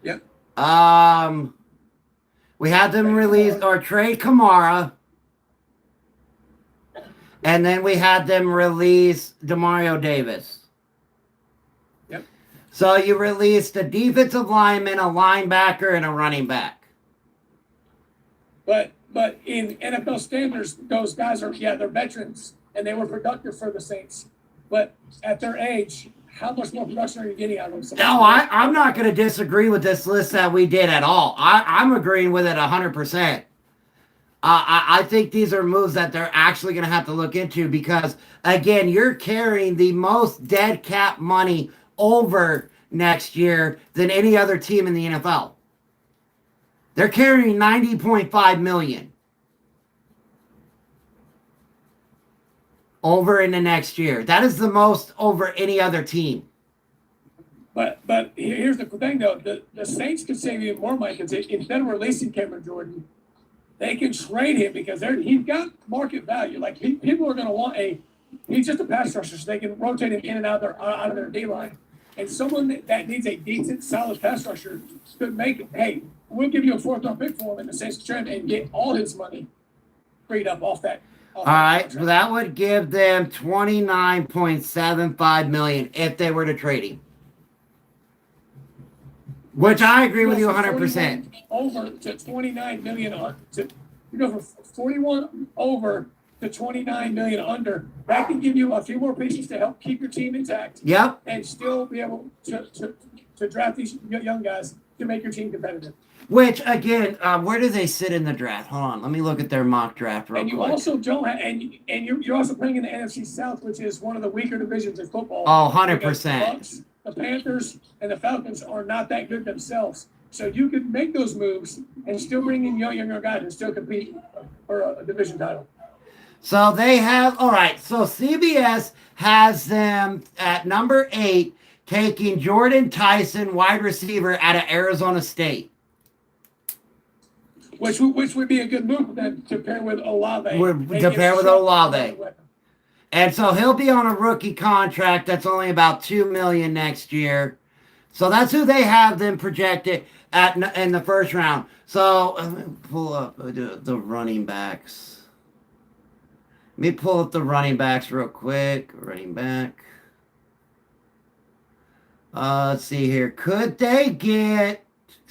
Yep. We had them release or trade Kamara. And then we had them release Demario Davis. Yep. So you released a defensive lineman, a linebacker, and a running back. But in NFL standards, those guys are they're veterans and they were productive for the Saints. But at their age, how much more production are you getting out of them? No, I'm not going to disagree with this list that we did at all. I'm agreeing with it 100%. I think these are moves that they're actually going to have to look into because, again, you're carrying the most dead cap money over next year than any other team in the NFL. They're carrying $90.5 million over in the next year. That is the most over any other team. But here's the thing, though. The Saints could save even more money because instead of releasing Cameron Jordan, they can trade him because he's got market value. Like people are going to want he's just a pass rusher, so they can rotate him in and out of their D line. And someone that needs a decent, solid pass rusher could make it. Hey, we'll give you a 4th-round pick for him in the Saints trade and get all his money freed up off that. All right, so that would give them $29.75 million if they were to trade him. Which I agree with you 100%. Over to 29 million you go from 41 over to 29 million under. That can give you a few more pieces to help keep your team intact. Yep. And still be able to draft these young guys to make your team competitive. Which again, where do they sit in the draft? Hold on, let me look at their mock draft real quick. And you also don't have, and you're also playing in the NFC South, which is one of the weaker divisions in football. Oh, 100%. The Panthers and the Falcons are not that good themselves. So you could make those moves and still bring in younger guys and still compete for a division title. So they have, all right, so CBS has them at number 8 taking Jordan Tyson, wide receiver out of Arizona State. Which would be a good move for them to pair with Olave. To pair with Olave. And so he'll be on a rookie contract that's only about $2 million next year. So that's who they have them projected in the first round. So let me pull up the running backs. Let me pull up the running backs real quick. Running back. Let's see here. Could they get,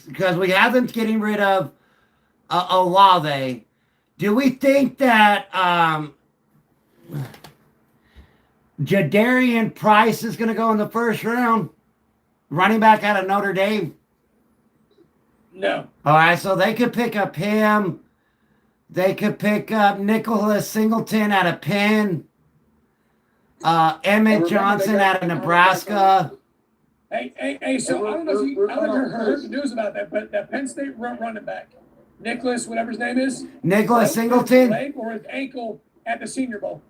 because we have them getting rid of Olave, do we think that Jadarian Price is going to go in the first round? Running back out of Notre Dame? No. All right, so they could pick up him. They could pick up Nicholas Singleton out of Penn. Emmett Johnson out of Nebraska. Hey, so I don't know if you heard the news about that, but that Penn State running back, Nicholas, whatever his name is. Nicholas Singleton? Leg or his ankle at the Senior Bowl.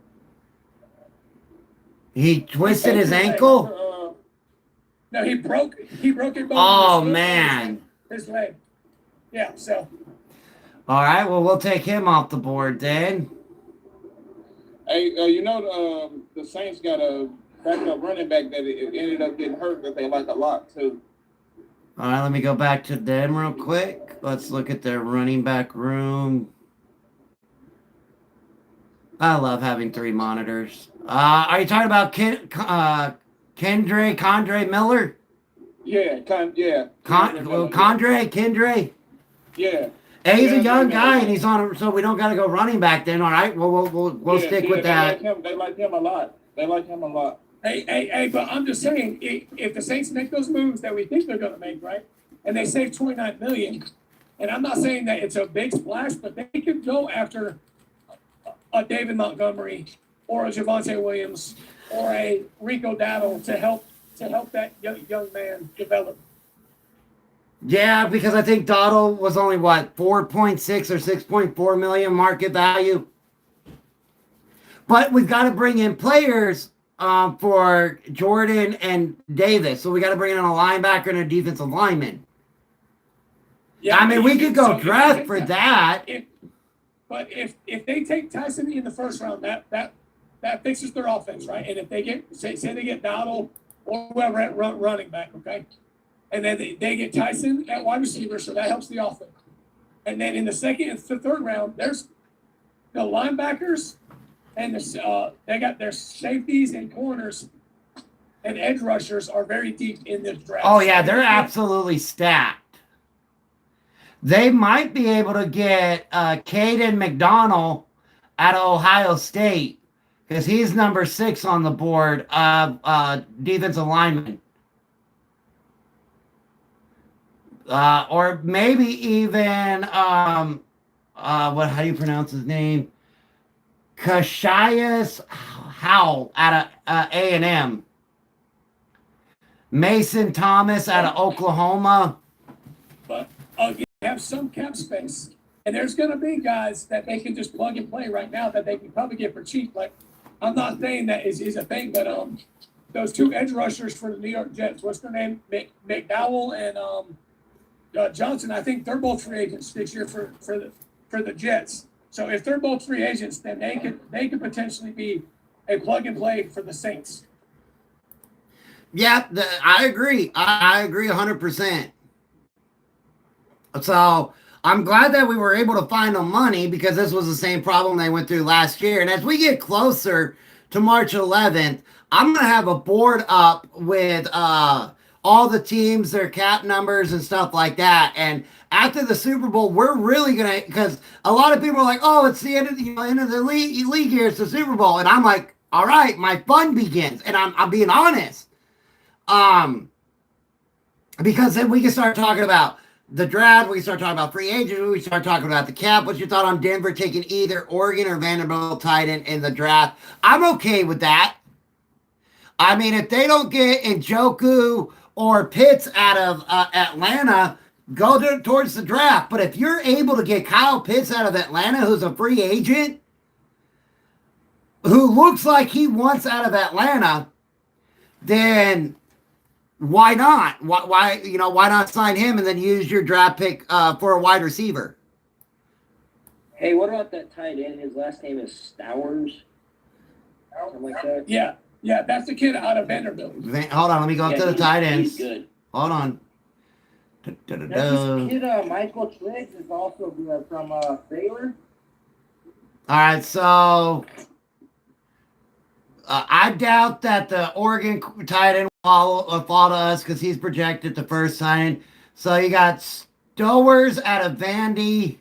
He twisted his ankle? No, he broke it. Oh, man. His leg. Yeah, so. All right, well, we'll take him off the board then. Hey, the Saints got a backup running back that it ended up getting hurt that they like a lot, too. All right, let me go back to them real quick. Let's look at their running back room. I love having 3 monitors. Are you talking about Kendre Miller? Yeah, Kendre? Yeah. Hey, he's a Yeah, young they- guy, and he's on. So we don't got to go running back then. All right, we'll stick with that. They like him a lot. Hey, but I'm just saying, if the Saints make those moves that we think they're gonna make, right? And they save 29 million, and I'm not saying that it's a big splash, but they could go after a David Montgomery or a Javonte Williams or a Rico Dowdle to help that young man develop. Yeah, because I think Dottle was only what 4.6 or 6.4 million market value. But we've got to bring in players for Jordan and Davis. So we got to bring in a linebacker and a defensive lineman. Yeah, I mean, we could go so draft for that. But if they take Tyson in the first round, that fixes their offense, right? And if they get say they get Dowdle or whoever at running back, okay, and then they get Tyson at wide receiver, so that helps the offense. And then in the second and third round, there's the linebackers and they got their safeties and corners and edge rushers are very deep in this draft. Oh yeah, they're absolutely stacked. They might be able to get Caden McDonald out of Ohio State because he's number 6 on the board of defensive lineman. Or maybe even how do you pronounce his name? Cassius Howell out of A&M. Mason Thomas out of Oklahoma. But you have some cap space, and there's going to be guys that they can just plug and play right now that they can probably get for cheap. Like, I'm not saying that is a thing, but those 2 edge rushers for the New York Jets, what's their name? McDowell and Johnson. I think they're both free agents this year for the Jets. So if they're both free agents, then they could potentially be a plug and play for the Saints. Yeah, I agree. I agree 100%. So I'm glad that we were able to find the money because this was the same problem they went through last year. And as we get closer to March 11th, I'm going to have a board up with all the teams, their cap numbers and stuff like that. And after the Super Bowl, we're really going to, because a lot of people are like, oh, it's the end of the league year, it's the Super Bowl. And I'm like, all right, my fun begins. And I'm being honest. Because then we can start talking about the draft, we can start talking about free agents, we can start talking about the cap. What's your thought on Denver taking either Oregon or Vanderbilt tight end in the draft? I'm okay with that. I mean, if they don't get Njoku or Pitts out of Atlanta, go towards the draft. But if you're able to get Kyle Pitts out of Atlanta, who's a free agent, who looks like he wants out of Atlanta, then why not? Why not sign him and then use your draft pick for a wide receiver? Hey, what about that tight end? His last name is Stowers. Something like that. Yeah, that's the kid out of Vanderbilt. Hold on, let me go up to the tight ends. He's good. Hold on. This kid, Michael Triggs, is also good from Baylor. All right, so I doubt that the Oregon tight end will follow us because he's projected the first signing. So you got Stowers out of Vandy.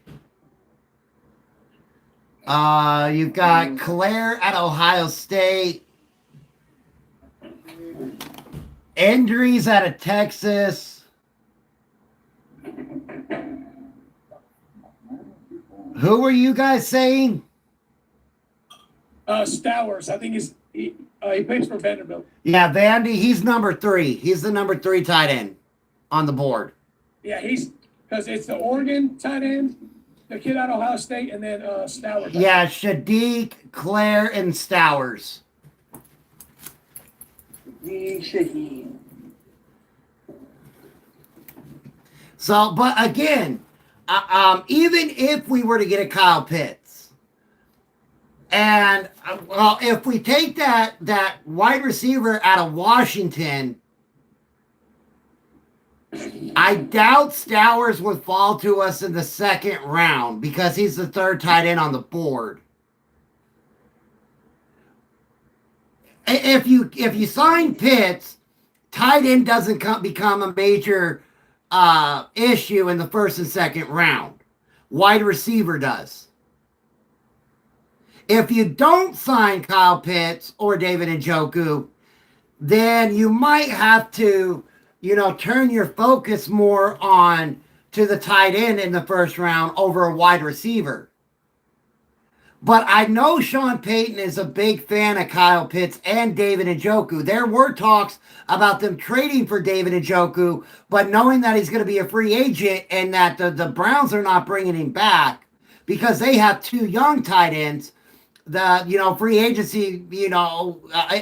You've got Claire at Ohio State. Endries out of Texas. Who were you guys saying? Stowers, I think he plays for Vanderbilt. Yeah, Vandy, he's number 3. He's the number 3 tight end on the board. Yeah, because it's the Oregon tight end, the kid out of Ohio State, and then Stowers. Yeah, Shadiq, Claire, and Stowers. So, but again, even if we were to get a Kyle Pitts, and if we take that wide receiver out of Washington, I doubt Stowers would fall to us in the second round because he's the third tight end on the board. If you sign Pitts, tight end doesn't become a major issue in the first and second round. Wide receiver does. If you don't sign Kyle Pitts or David Njoku, then you might have to, turn your focus more on to the tight end in the first round over a wide receiver. But I know Sean Payton is a big fan of Kyle Pitts and David Njoku. There were talks about them trading for David Njoku, but knowing that he's going to be a free agent and that the Browns are not bringing him back because they have two young tight ends, the free agency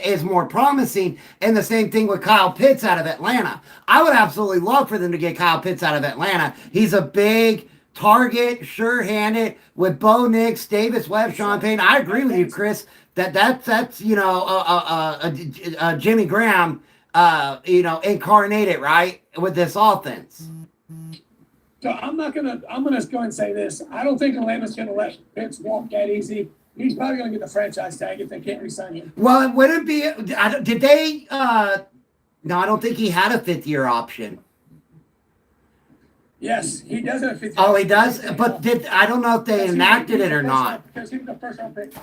is more promising. And the same thing with Kyle Pitts out of Atlanta. I would absolutely love for them to get Kyle Pitts out of Atlanta. He's a big target, sure-handed with Bo Nix, Davis Webb, Sean Payton. I agree with you, Chris. That's Jimmy Graham incarnated, right, with this offense. So I'm gonna go ahead and say this. I don't think Atlanta's gonna let Pitts walk that easy. He's probably going to get the franchise tag if they can't re-sign him. Well, it wouldn't be. Did they? No, I don't think he had a fifth-year option. Yes, he does have a fifth-year. Oh, he does. But I don't know if they enacted it or not. Because he was the first round pick.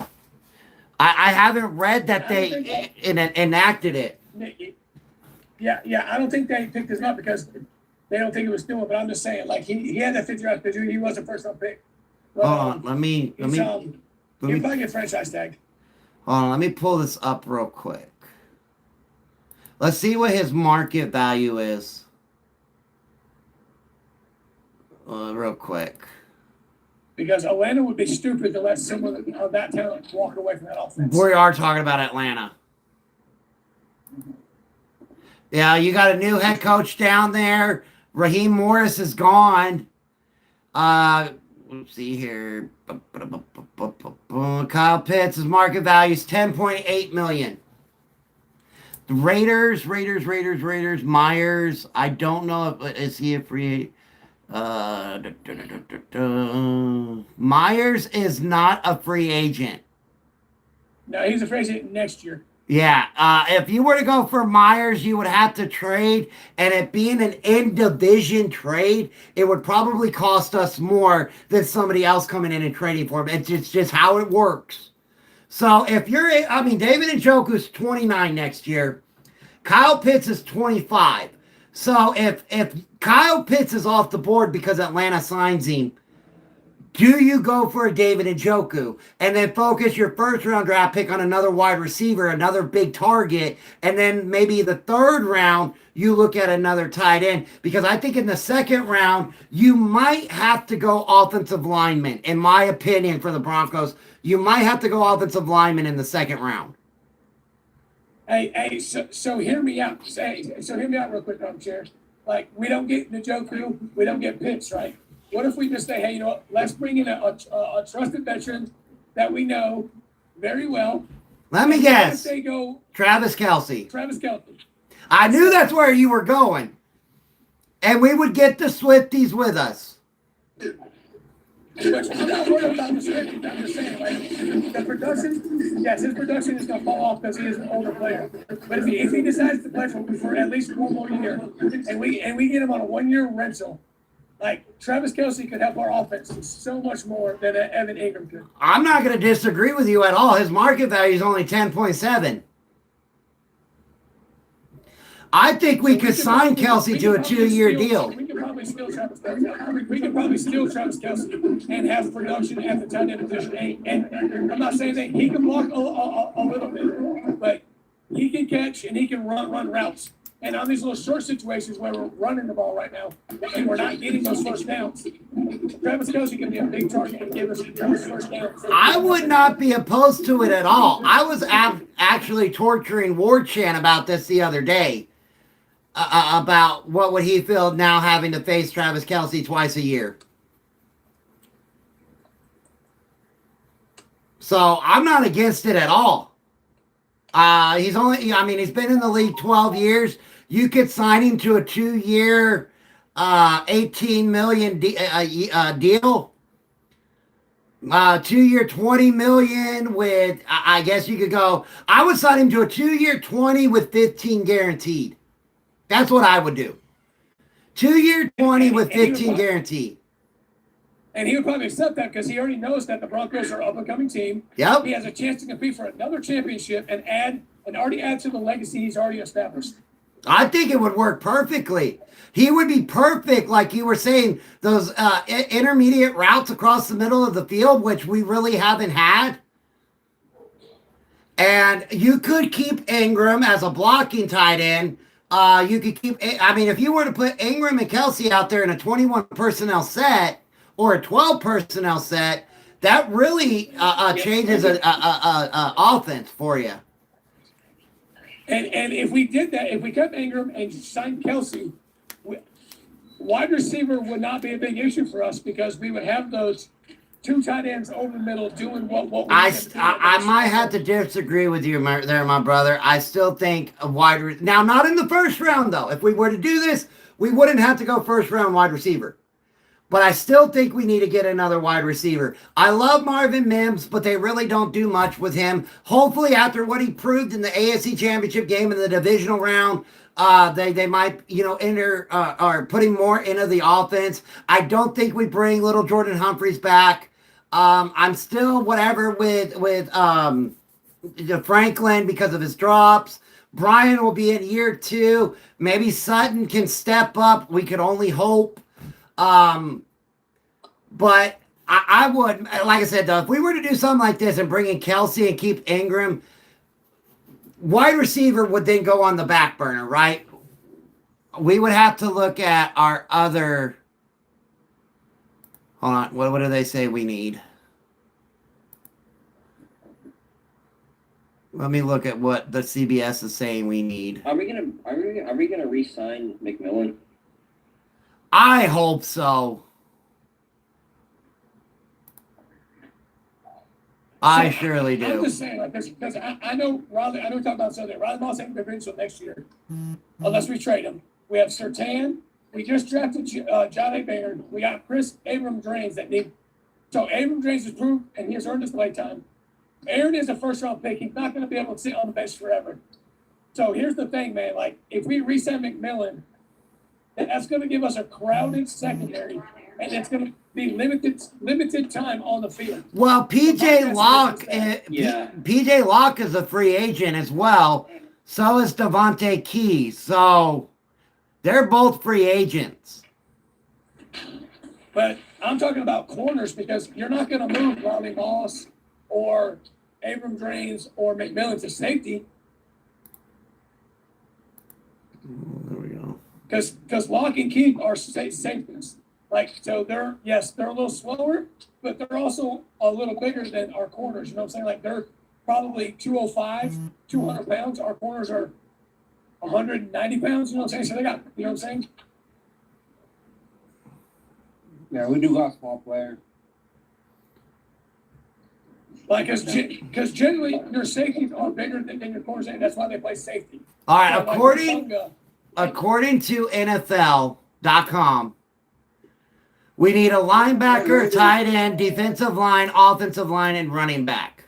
I haven't read that they enacted it. Yeah. I don't think they picked this up because they don't think it was doing. But I'm just saying, like he had that fifth-year option. He was a first-round pick. Hold on, let me. He'll probably get franchise tag. Hold on, let me pull this up real quick. Let's see what his market value is. Real quick. Because Atlanta would be stupid to let someone of that talent walk away from that offense. We are talking about Atlanta. Yeah, you got a new head coach down there. Raheem Morris is gone. Let's see here. Kyle Pitts' market value is $10.8 million. The Raiders. Myers. I don't know if is he a free. Myers is not a free agent. No, he's a free agent next year. Yeah, if you were to go for Myers, you would have to trade, and it being an in-division trade, it would probably cost us more than somebody else coming in and trading for him. It's just how it works. So if David Njoku is 29 next year. Kyle Pitts is 25. So if Kyle Pitts is off the board because Atlanta signs him, do you go for a David Njoku and then focus your first-round draft pick on another wide receiver, another big target, and then maybe the third round you look at another tight end? Because I think in the second round you might have to go offensive lineman. In my opinion, for the Broncos, you might have to go offensive lineman in the second round. Hey, so hear me out. So hear me out real quick, Armchair. Like, we don't get Njoku, we don't get Pitts, right? What if we just say, hey, let's bring in a trusted veteran that we know very well. Let me guess. They go Travis Kelce. I knew that's where you were going. And we would get the Swifties with us. Which I'm not worried about the Swifties. I'm just saying, like, the production, yes, his production is going to fall off because he is an older player. But if he decides to play for at least one more year, and we get him on a 1-year rental, like, Travis Kelce could help our offense so much more than Evan Ingram could. I'm not going to disagree with you at all. His market value is only 10.7. I think we could sign Kelce to a 2-year deal. We could probably steal Travis Kelce and have production at the tight end position. And I'm not saying that he can block a little bit, but he can catch and he can run routes. And on these little short situations where we're running the ball right now and we're not getting those first downs, Travis Kelce can be a big target and give us those first downs. I would not be opposed to it at all. I was actually torturing Ward Chan about this the other day, about what would he feel now having to face Travis Kelce twice a year. So I'm not against it at all. He's been in the league 12 years. You could sign him to a 2-year, $18 million deal. 2-year, $20 million with, I guess you could go, I would sign him to a 2-year, 20 with 15 guaranteed. That's what I would do. 2-year, 20 with 15 guaranteed. And he would probably accept that because he already knows that the Broncos are an up-and-coming team. Yep. He has a chance to compete for another championship and already add to the legacy he's already established. I think it would work perfectly. He would be perfect, like you were saying, those intermediate routes across the middle of the field, which we really haven't had. And you could keep Ingram as a blocking tight end. You could keep, I mean, if you were to put Ingram and Kelsey out there in a 21 personnel set or a 12 personnel set, that really changes an offense for you. And if we did that, if we kept Ingram and signed Kelsey, wide receiver would not be a big issue for us because we would have those two tight ends over the middle doing what we I might have to disagree with you there, my brother. I still think a now, not in the first round, though. If we were to do this, we wouldn't have to go first round wide receiver. But I still think we need to get another wide receiver. I love Marvin Mims, but they really don't do much with him. Hopefully, after what he proved in the AFC Championship game in the divisional round, they might, enter or put him more into the offense. I don't think we bring little Jordan Humphreys back. I'm still whatever with Franklin because of his drops. Brian will be in year 2. Maybe Sutton can step up. We could only hope. But I would, like I said, though, if we were to do something like this and bring in Kelsey and keep Ingram, wide receiver would then go on the back burner, right? We would have to look at our other. Hold on. What do they say we need? Let me look at what the CBS is saying we need. Are we gonna re-sign McMillan? I hope so. I surely do. I'm just saying like this because I know Riley. I know we talked about Sunday. Riley Moss ain't gonna be until next year, unless we trade him. We have Surtain. We just drafted John A. Baird. We got Chris Abram-Drains that need. So Abram-Drains has proved and he has earned his playtime. Aaron is a first-round pick. He's not going to be able to sit on the bench forever. So here's the thing, man. Like if we re-sign McMillan, that's going to give us a crowded secondary, and it's going to be limited time on the field. Well, PJ Locke is a free agent as well. So is Devontae Keys. So they're both free agents. But I'm talking about corners because you're not going to move Riley Moss or Abram-Drains or McMillan to safety. There we go. Because Locke and Keith are safeties. Like, so they're a little slower, but they're also a little bigger than our corners. You know what I'm saying? Like, they're probably 205, 200 pounds. Our corners are 190 pounds. You know what I'm saying? So they got, you know what I'm saying? Yeah, we do got small players. Like, because generally your safeties are bigger than your corners, and that's why they play safety. All right, So, according to NFL.com, we need a linebacker, tight end, defensive line, offensive line, and running back.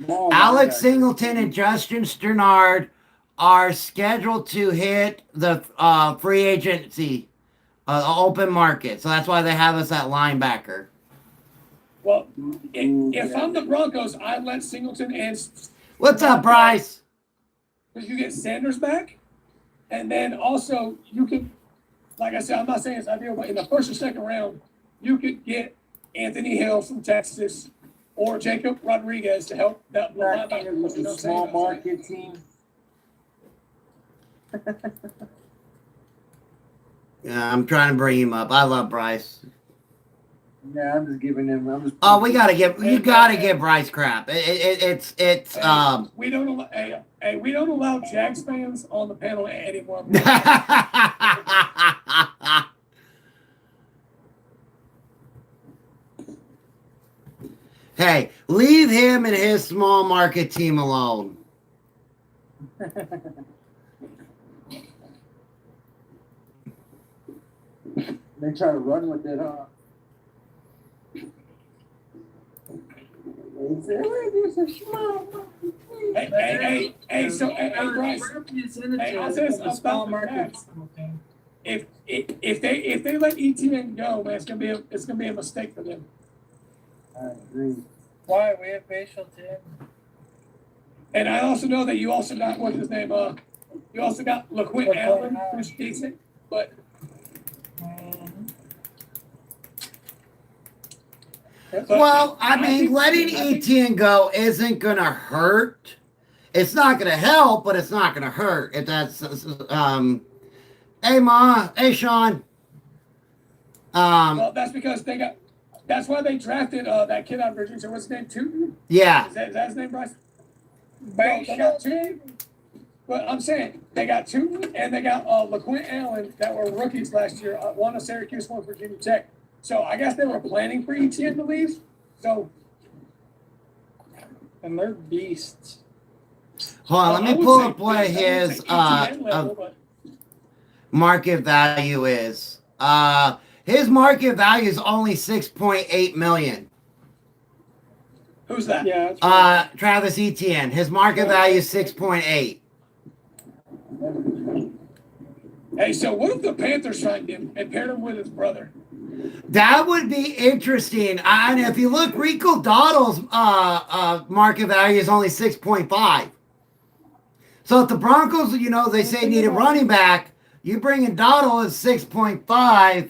Alex Singleton and Justin Sternard are scheduled to hit the free agency, open market. So that's why they have us at linebacker. Well, if I'm the Broncos, I'd let Singleton and. What's up, Bryce? Because you get Sanders back, and then also you can, like I said, I'm not saying it's ideal, but in the first or second round, you could get Anthony Hill from Texas or Jacob Rodriguez to help that linebacker. It's a small market team. Yeah, I'm trying to bring him up. I love Bryce. Yeah, I'm just giving him. You gotta give Bryce crap. It's we don't allow Jags fans on the panel anymore. Hey, leave him and his small market team alone. They try to run with it, huh? Hey, so, hey, Bryce. Hey, I'll say this about the Pats. If they let ETN go, man, it's gonna be a mistake for them. I agree. Why? We have facial Tim. And I also know that you also got what's his name? You also got LaQuint Allen, who's decent, but Well, I mean, letting ETN go isn't going to hurt. It's not going to help, but it's not going to hurt. If that's, hey, Ma, hey, Sean. well, that's because that's why they drafted that kid out of Virginia. So what's his name? Tootin? Yeah. Is that his name, Bryce? Well, they got two. But I'm saying they got Tootin and they got LaQuint Allen that were rookies last year. One of Syracuse, one Virginia Tech. So I guess they were planning for ETN to leave. So, And they're beasts. Hold on, let me pull up what his market value is. His market value is only 6.8 million. Who's that? Yeah. Travis Etienne. His market value is 6.8. Hey, so what if the Panthers signed him and paired him with his brother? That would be interesting. And if you look, Rico Dottle's market value is only 6.5. So if the Broncos, you know, they say need a running back, you bring in Dottle at 6.5.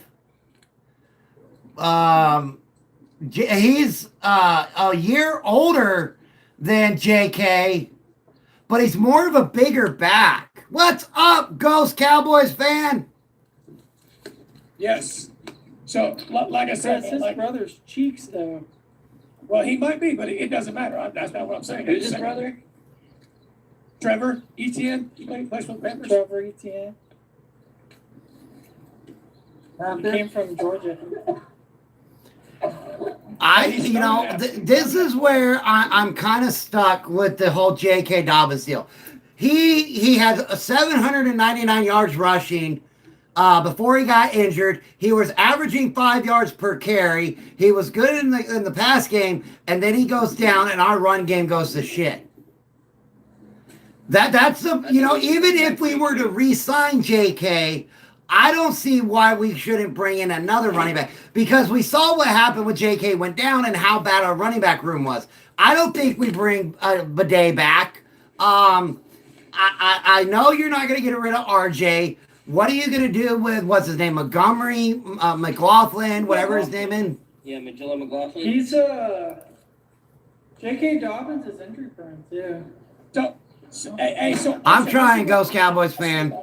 He's a year older than JK, but he's more of a bigger back. What's up, Ghost Cowboys fan? Yes. So, like I said, That's his brother's cheeks, though. Well, he might be, but it doesn't matter. That's not what I'm saying. Who's his brother? Trevor Etienne. He plays for the Panthers. Trevor Etienne. He came from Georgia. This is where I'm kind of stuck with the whole J.K. Dobbins deal. He had 799 yards rushing before he got injured. He was averaging 5 yards per carry. He was good in the pass game, and then he goes down, and our run game goes to shit. That's even if we were to re-sign J.K., I don't see why we shouldn't bring in another running back, because we saw what happened when J.K. went down and how bad our running back room was. I don't think we bring Bidet back. I know you're not going to get rid of RJ. What are you going to do with, what's his name, Montgomery, McLaughlin, whatever his name is? Yeah, Magilla McLaughlin. He's J.K. Dobbins is injury prone, yeah. So I'm trying, Ghost Cowboys fan.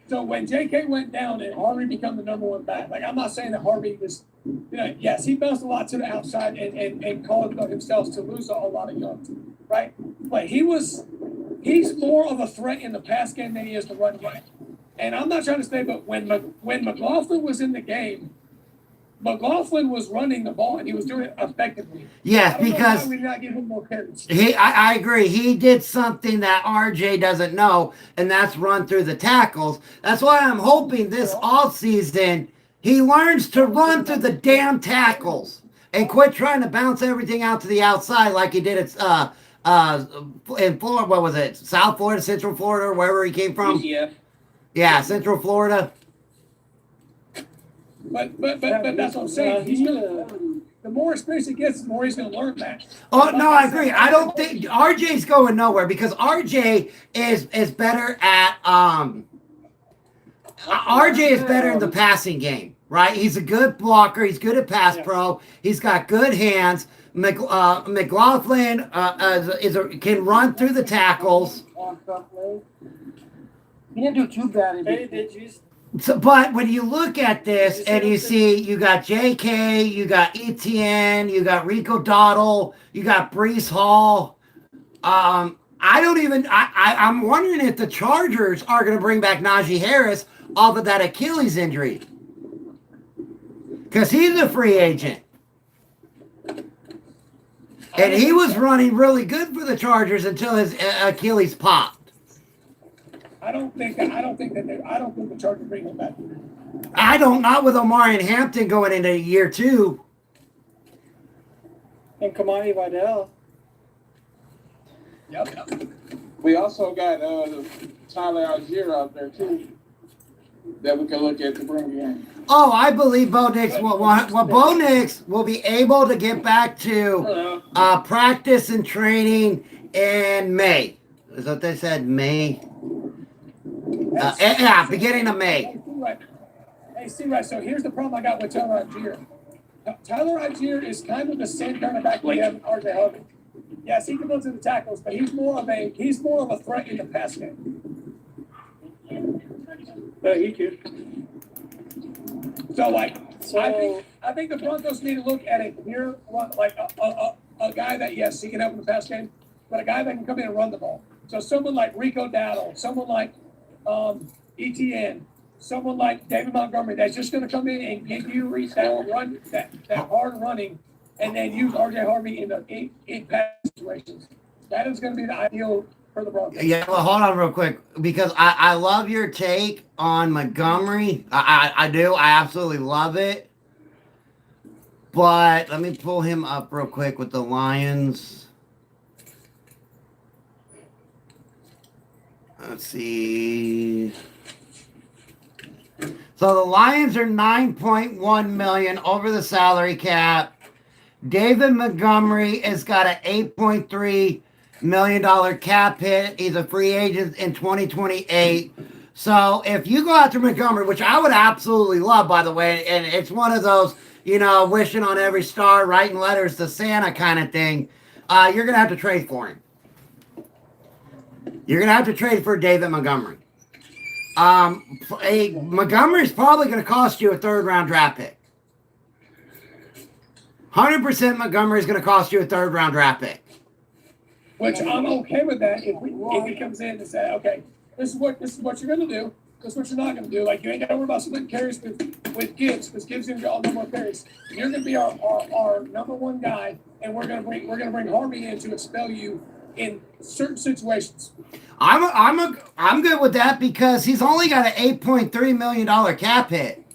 So when JK went down and Harvey became the number one back, like I'm not saying that Harvey was, yes, he bounced a lot to the outside and called himself to lose a lot of yards, right? But he's more of a threat in the pass game than he is the run game. And I'm not trying to say, but when McLaughlin was in the game, McLaughlin was running the ball and he was doing it effectively. Yes, because we did not give him more carries. I agree. He did something that RJ doesn't know, and that's run through the tackles. That's why I'm hoping this offseason he learns to run through the damn tackles and quit trying to bounce everything out to the outside like he did at in Florida. What was it? South Florida, Central Florida, wherever he came from. UCF. Yeah, Central Florida. But that's what I'm saying. He's gonna, the more experience he gets, the more he's going to learn that. Oh, no, I agree. I don't think RJ's going nowhere because RJ is better at RJ is better in the passing game, right? He's a good blocker. He's good at pass pro. He's got good hands. McLaughlin can run through the tackles. He didn't do too bad. So, but when you look at this and you see you got JK, you got Etienne, you got Rico Dottle, you got Breece Hall. I'm wondering if the Chargers are going to bring back Najee Harris off of that Achilles injury. Because he's a free agent. And he was running really good for the Chargers until his Achilles popped. I don't think the Chargers bring him back. I don't, not with Omari and Hampton going into year 2. And Kamani Vidal. Yep. We also got Tyler Algier out there too that we can look at to bring in. Oh, I believe Bo Nix Bo Nix will be able to get back to practice and training in May. Is what they said, May? Yeah, beginning of May. Hey, Steve, right. So here's the problem I got with Tyler Algier. Tyler Algier is kind of the same kind of back we have in RJ Harvey. Yes, he can go to the tackles, but he's more of a threat in the pass game. He could. So I think the Broncos need to look at a clear one, like a guy that, yes, he can help in the pass game, but a guy that can come in and run the ball. So someone like Rico Dowdle, someone like ETN, someone like David Montgomery that's just going to come in and give you that hard running, and then use RJ Harvey in pass situations. That is going to be the ideal for the Broncos. Yeah, well, hold on real quick, because I love your take on Montgomery. I do. I absolutely love it. But let me pull him up real quick with the Lions. Let's see. So the Lions are $9.1 million over the salary cap. David Montgomery has got an $8.3 million cap hit. He's a free agent in 2028. So if you go after Montgomery, which I would absolutely love, by the way, and it's one of those, wishing on every star, writing letters to Santa kind of thing, you're going to have to trade for him. You're going to have to trade for David Montgomery. Montgomery's probably going to cost you a 3rd-round draft pick. 100% Montgomery is going to cost you a 3rd-round draft pick. Which I'm okay with that if he comes in and say, okay, this is what you're going to do. This is what you're not going to do. Like, you ain't got to worry about splitting carries with Gibbs, because Gibbs is going to get all the more carries. You're going to be our number one guy, and we're going to bring Harvey in to expel you in certain situations. I'm good with that, because he's only got an $8.3 million cap hit.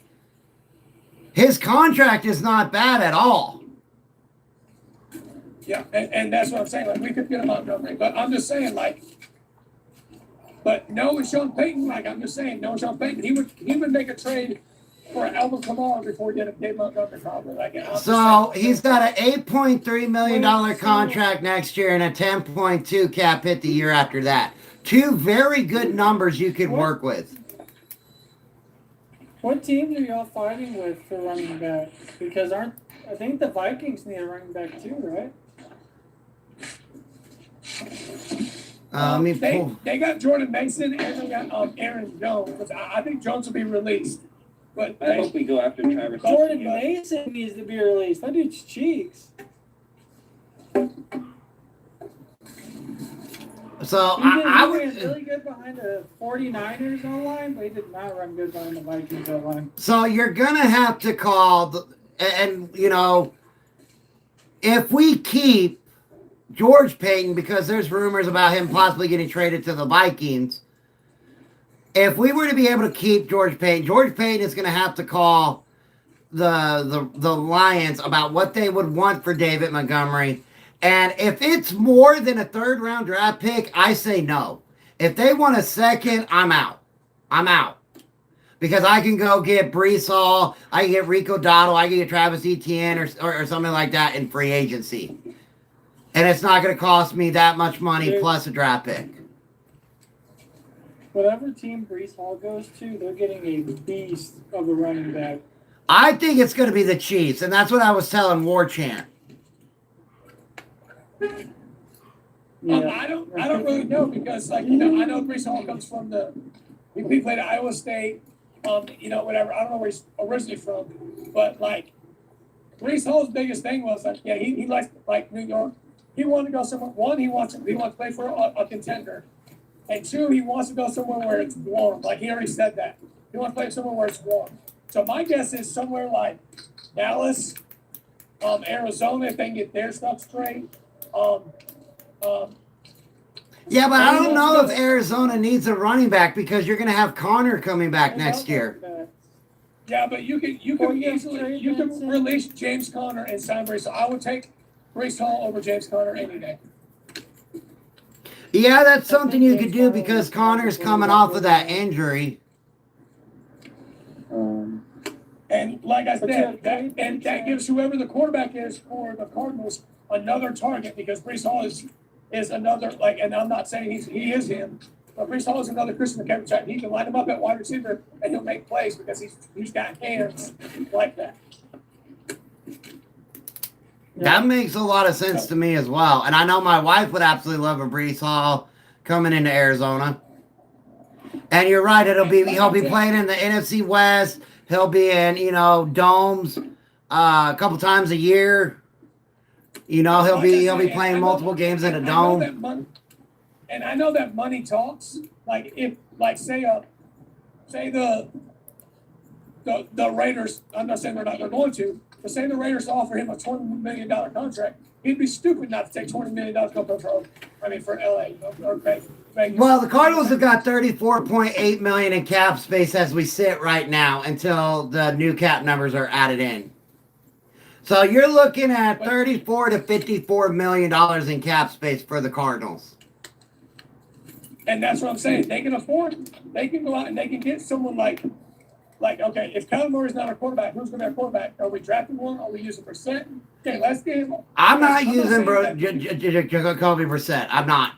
His contract is not bad at all. Yeah, and that's what I'm saying. Like, we could get him Montgomery, but I'm just saying, like, but no Sean Payton. Like, I'm just saying, no Sean Payton. He would make a trade for Alvin Kamara before he did Dave Montgomery, probably. Like, so he's got an $8.3 million contract next year and a 10.2 cap hit the year after that. 2 very good numbers you could work with. What teams are y'all fighting with for running back? Because I think the Vikings need a running back too, right? They got Jordan Mason and they got Aaron Jones. I think Jones will be released. But I hope we go after Travis. Jordan Mason needs to be released. That dude's cheeks. So he was really good behind the 49ers online, but he did not run good behind the Vikings online. So you're gonna have to call if we keep George Payton, because there's rumors about him possibly getting traded to the Vikings. If we were to be able to keep George Payton is going to have to call the Lions about what they would want for David Montgomery. And if it's more than a 3rd-round draft pick, I say no. If they want a 2nd, I'm out. Because I can go get Brees Hall, I can get Rico Dowdle, I can get Travis Etienne or something like that in free agency. And it's not going to cost me that much money plus a draft pick. Whatever team Brees Hall goes to, they're getting a beast of a running back. I think it's going to be the Chiefs, and that's what I was telling War Chant. I don't really know, because I know Brees Hall comes from he played at Iowa State, whatever. I don't know where he's originally from, but like Brees Hall's biggest thing was he likes like New York. He wanted to go somewhere. One, he wants to play for a contender, and 2, he wants to go somewhere where it's warm. Like, he already said that he wants to play somewhere where it's warm. So my guess is somewhere like Dallas, Arizona, if they can get their stuff straight. Yeah, but I don't know if Arizona needs a running back because you're going to have Connor coming back next year. Yeah, but you can release James Conner and sign Brees Hall. I would take Brees Hall over James Conner any day. Yeah, that's something you could do because Connor's coming off of that injury. And like I said, that gives whoever the quarterback is for the Cardinals another target because Brees Hall is another, like, and I'm not saying he is him, but Brees Hall is another Christian McCaffrey type. He can line him up at wide receiver and he'll make plays because he's got hands like that. That makes a lot of sense to me as well. And I know my wife would absolutely love a Brees Hall coming into Arizona. And you're right, he'll be playing in the NFC West. He'll be in, domes a couple times a year. He'll be playing multiple games in a dome. And I know that money talks. Like say the Raiders. I'm not saying they're going to, but say the Raiders offer him a $20 million contract. He'd be stupid not to take $20 million for LA or Vegas. Well, the Cardinals have got $34.8 million in cap space as we sit right now until the new cap numbers are added in. So you're looking at $34 to $54 million in cap space for the Cardinals. And that's what I'm saying. They can afford. They can go out and they can get someone like okay, if Kyler Murray's not our quarterback, who's going to be our quarterback? Are we drafting one? Are we using Brissett? Okay, let's get him. I'm not using Jacoby Brissett. I'm not.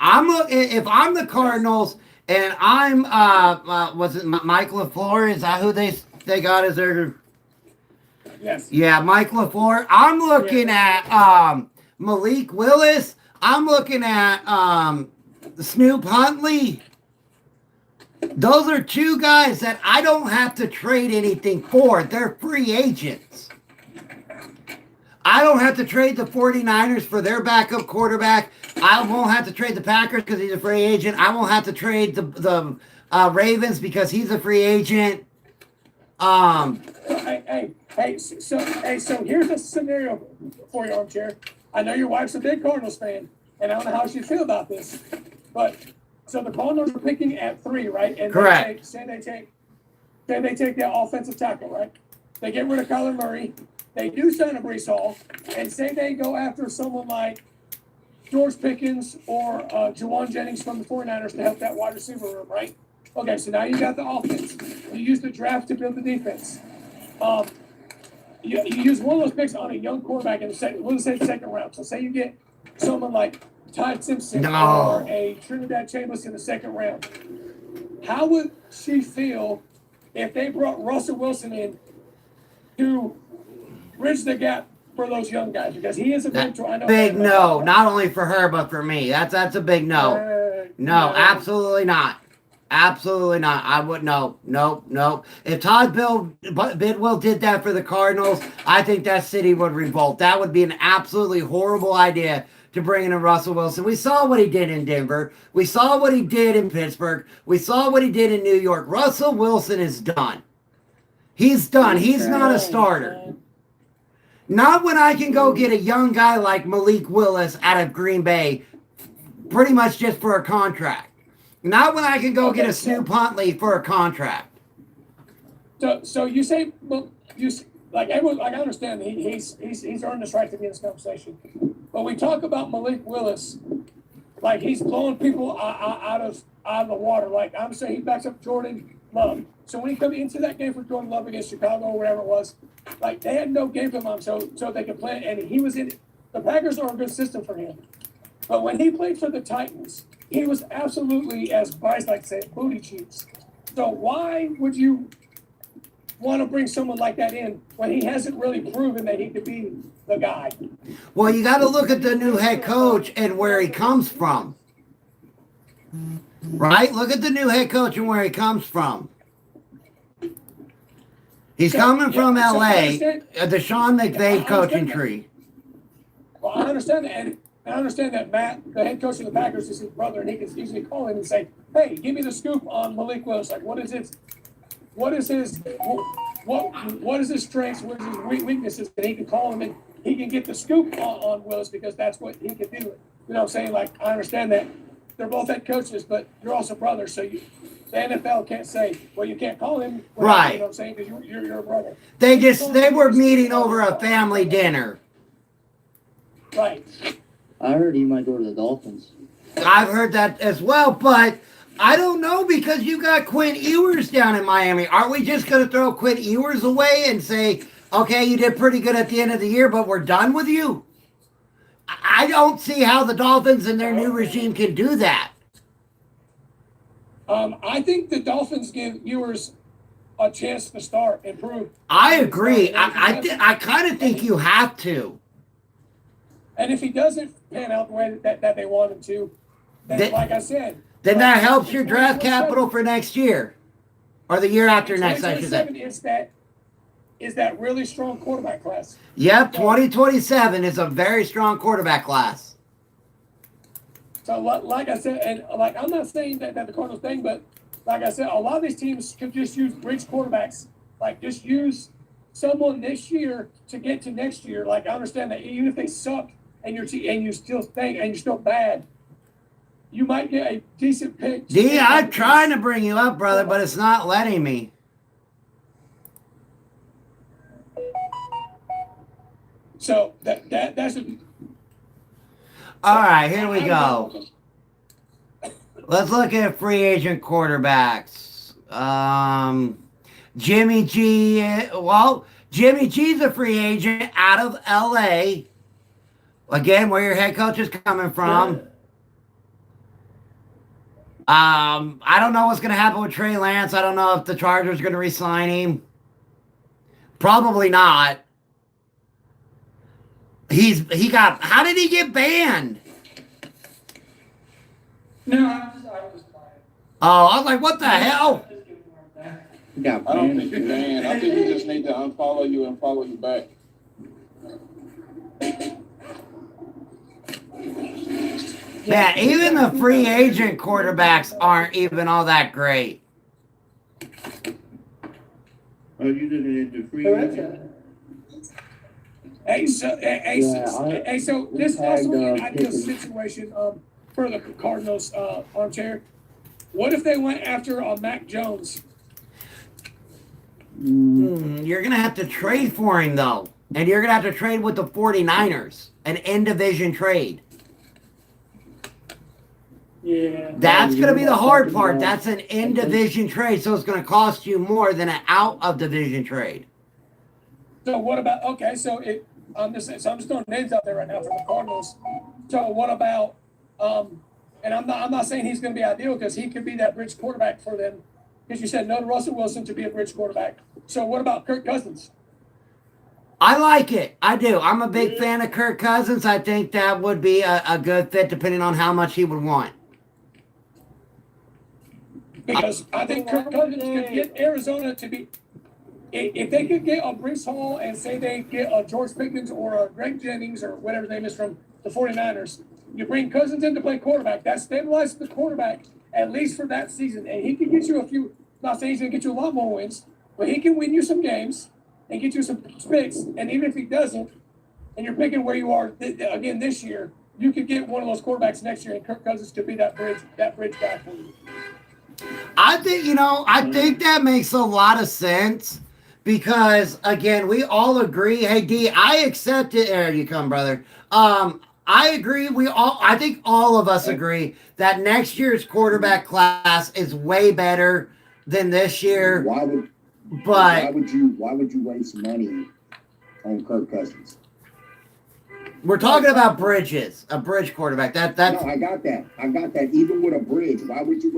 If I'm the Cardinals and I'm was it Mike LaFleur? Is that who they got as their? Yes. Yeah, Mike LaFleur. I'm looking at Malik Willis. I'm looking at Snoop Huntley. Those are two guys that I don't have to trade anything for. They're free agents. I don't have to trade the 49ers for their backup quarterback. I won't have to trade the Packers because he's a free agent. I won't have to trade the Ravens because he's a free agent. So here's a scenario for you, Armchair. I know your wife's a big Cardinals fan, and I don't know how she feel about this, but so the Cardinals are picking at 3, right? And correct. Say they take the offensive tackle, right? They get rid of Kyler Murray. They do sign a Brees Hall, and say they go after someone like George Pickens or Juwan Jennings from the 49ers to help that wide receiver room, right? Okay, so now you got the offense. You use the draft to build the defense. You use one of those picks on a young quarterback in the second round. So say you get someone like Todd Simpson or a Trinidad Chambers in the second round. How would she feel if they brought Russell Wilson in to bridge the gap for those young guys? Because he is a mentor. I know. Big no, not only for her but for me. That's a big no. No, absolutely not. Absolutely not. I would no. If Todd Bidwell did that for the Cardinals, I think that city would revolt. That would be an absolutely horrible idea to bring in a Russell Wilson. We saw what he did in Denver. We saw what he did in Pittsburgh. We saw what he did in New York. Russell Wilson is done. He's done. He's not a starter. Not when I can go get a young guy like Malik Willis out of Green Bay, pretty much just for a contract. Not when I can go get a Snoop Huntley for a contract. So you say, like everyone, like I understand he's earned his right to be in this conversation, but we talk about Malik Willis like he's blowing people out of the water. Like I'm saying, he backs up Jordan Love. So when he come into that game for Jordan Love against Chicago or whatever it was, like they had no game plan so they could play, and he was in it. The Packers are a good system for him, but when he played for the Titans, he was absolutely, as Bryce like to say, booty cheeks. So why would you want to bring someone like that in when he hasn't really proven that he could be the guy? Well, you got to look at the new head coach and where he comes from. Right? Look at the new head coach and where he comes from. He's coming from LA, the Sean McVay coaching tree. Well, I understand that. And I understand that Matt, the head coach of the Packers, is his brother, and he can easily call him and say, hey, give me the scoop on Malik Willis. Like, what is his strengths, what is his weaknesses? And he can call him and he can get the scoop on Willis because that's what he can do. You know what I'm saying? Like, I understand that. they're both head coaches, but you're also brothers. So the NFL can't say, well, you can't call him. Right. You know what I'm saying? Because you're your brother. They were meeting over a family dinner. Right. I heard he might go to the Dolphins. I've heard that as well, but I don't know because you got Quinn Ewers down in Miami. Are we just going to throw Quinn Ewers away and say, okay, you did pretty good at the end of the year, but we're done with you? I don't see how the Dolphins and their new regime can do that. I think the Dolphins give Ewers a chance to start and prove. I agree. I kind of think you have to. And if he doesn't pan out the way that they want him to, then like I said. Then that helps your draft capital for next year. Or the year after next, I should say. Is that really strong quarterback class. Yep, 2027 is a very strong quarterback class. So like I said, and like I'm not saying that the Cardinals thing, but like I said, a lot of these teams could just use bridge quarterbacks. Like just use someone this year to get to next year. Like I understand that even if they suck and you're still bad, you might get a decent pick. D, I'm trying to bring you up, brother, but it's not letting me. So that's a. All right, here we go. Let's look at free agent quarterbacks. Jimmy G. Well, Jimmy G's a free agent out of LA. Again, where your head coach is coming from. I don't know what's going to happen with Trey Lance. I don't know if the Chargers are going to re-sign him. Probably not. How did he get banned? No, I was quiet. Oh, I was like, what the hell? I don't think you can. I think you just need to unfollow you and follow you back. Man, even the free agent quarterbacks aren't even all that great. Are you looking at the free agent? So this also an ideal situation for the Cardinals armchair. What if they went after Mac Jones? You're going to have to trade for him, though. And you're going to have to trade with the 49ers. An in-division trade. Yeah. That's going to be the hard part. That's an in-division trade, so it's going to cost you more than an out-of-division trade. So what about, okay, I'm just throwing names out there right now for the Cardinals. So what about, and I'm not saying he's going to be ideal because he could be that bridge quarterback for them. Because you said no to Russell Wilson to be a bridge quarterback. So what about Kirk Cousins? I like it. I do. I'm a big fan of Kirk Cousins. I think that would be a good fit depending on how much he would want. Because I think Kirk Cousins could get Arizona to be, if they could get a Brees Hall and say they get a George Pickens or a Greg Jennings or whatever his name is from the 49ers, you bring Cousins in to play quarterback. That stabilizes the quarterback at least for that season. And he can get you a few, not saying he's going to get you a lot more wins, but he can win you some games and get you some picks. And even if he doesn't, and you're picking where you are again this year, you could get one of those quarterbacks next year and Kirk Cousins to be that bridge guy for you. I think that makes a lot of sense because, again, we all agree. Hey, D, I accept it. There you come, brother. I agree. I think all of us agree that next year's quarterback class is way better than this year. Why would you waste money on Kirk Cousins? We're talking about bridges, a bridge quarterback. That's No, I got that. Even with a bridge, why would you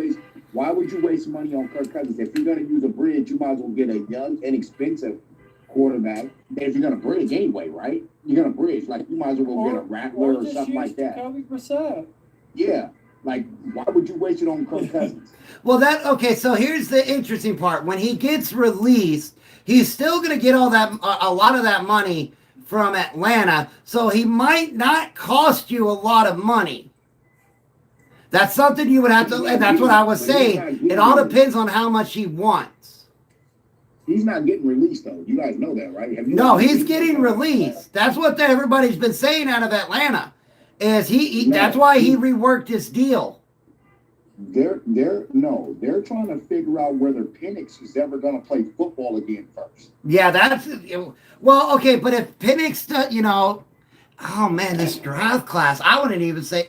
waste money on Kirk Cousins? If you're gonna use a bridge, you might as well get a young, inexpensive quarterback. If you're gonna bridge anyway, right? You're gonna bridge. Like you might as well go get a Rattler or something like that. Yeah. Like, why would you waste it on Kirk Cousins? Well, so here's the interesting part. When he gets released, he's still going to get a lot of that money from Atlanta, so he might not cost you a lot of money. That's something you would have to, and that's what I was saying. It all depends on how much he wants. He's not getting released, though. You guys know that, right? No, he's getting released. That's what everybody's been saying out of Atlanta. That's why he reworked his deal. They're trying to figure out whether Penix is ever going to play football again first. Yeah, that's well, okay, but if Penix, oh man, this draft class, I wouldn't even say.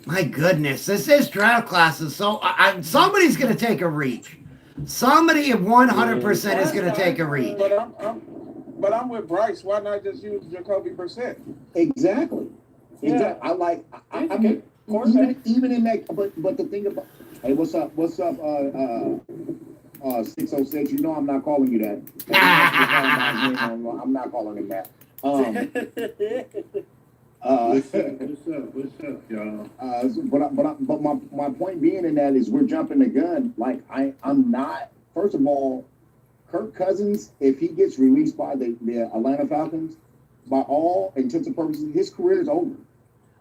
My goodness, this draft class is so. Somebody's going to take a reach. Somebody 100% is going to take a reach. But I'm with Bryce. Why not just use Jacoby Brissett? Exactly. Yeah. Exactly. I mean, even in that. But the thing about, hey, what's up? 606. You know I'm not calling you that. I'm not calling him that. What's up, y'all? But my point being in that is we're jumping the gun. Like I'm not. First of all, Kirk Cousins, if he gets released by the Atlanta Falcons, by all intents and purposes, his career is over.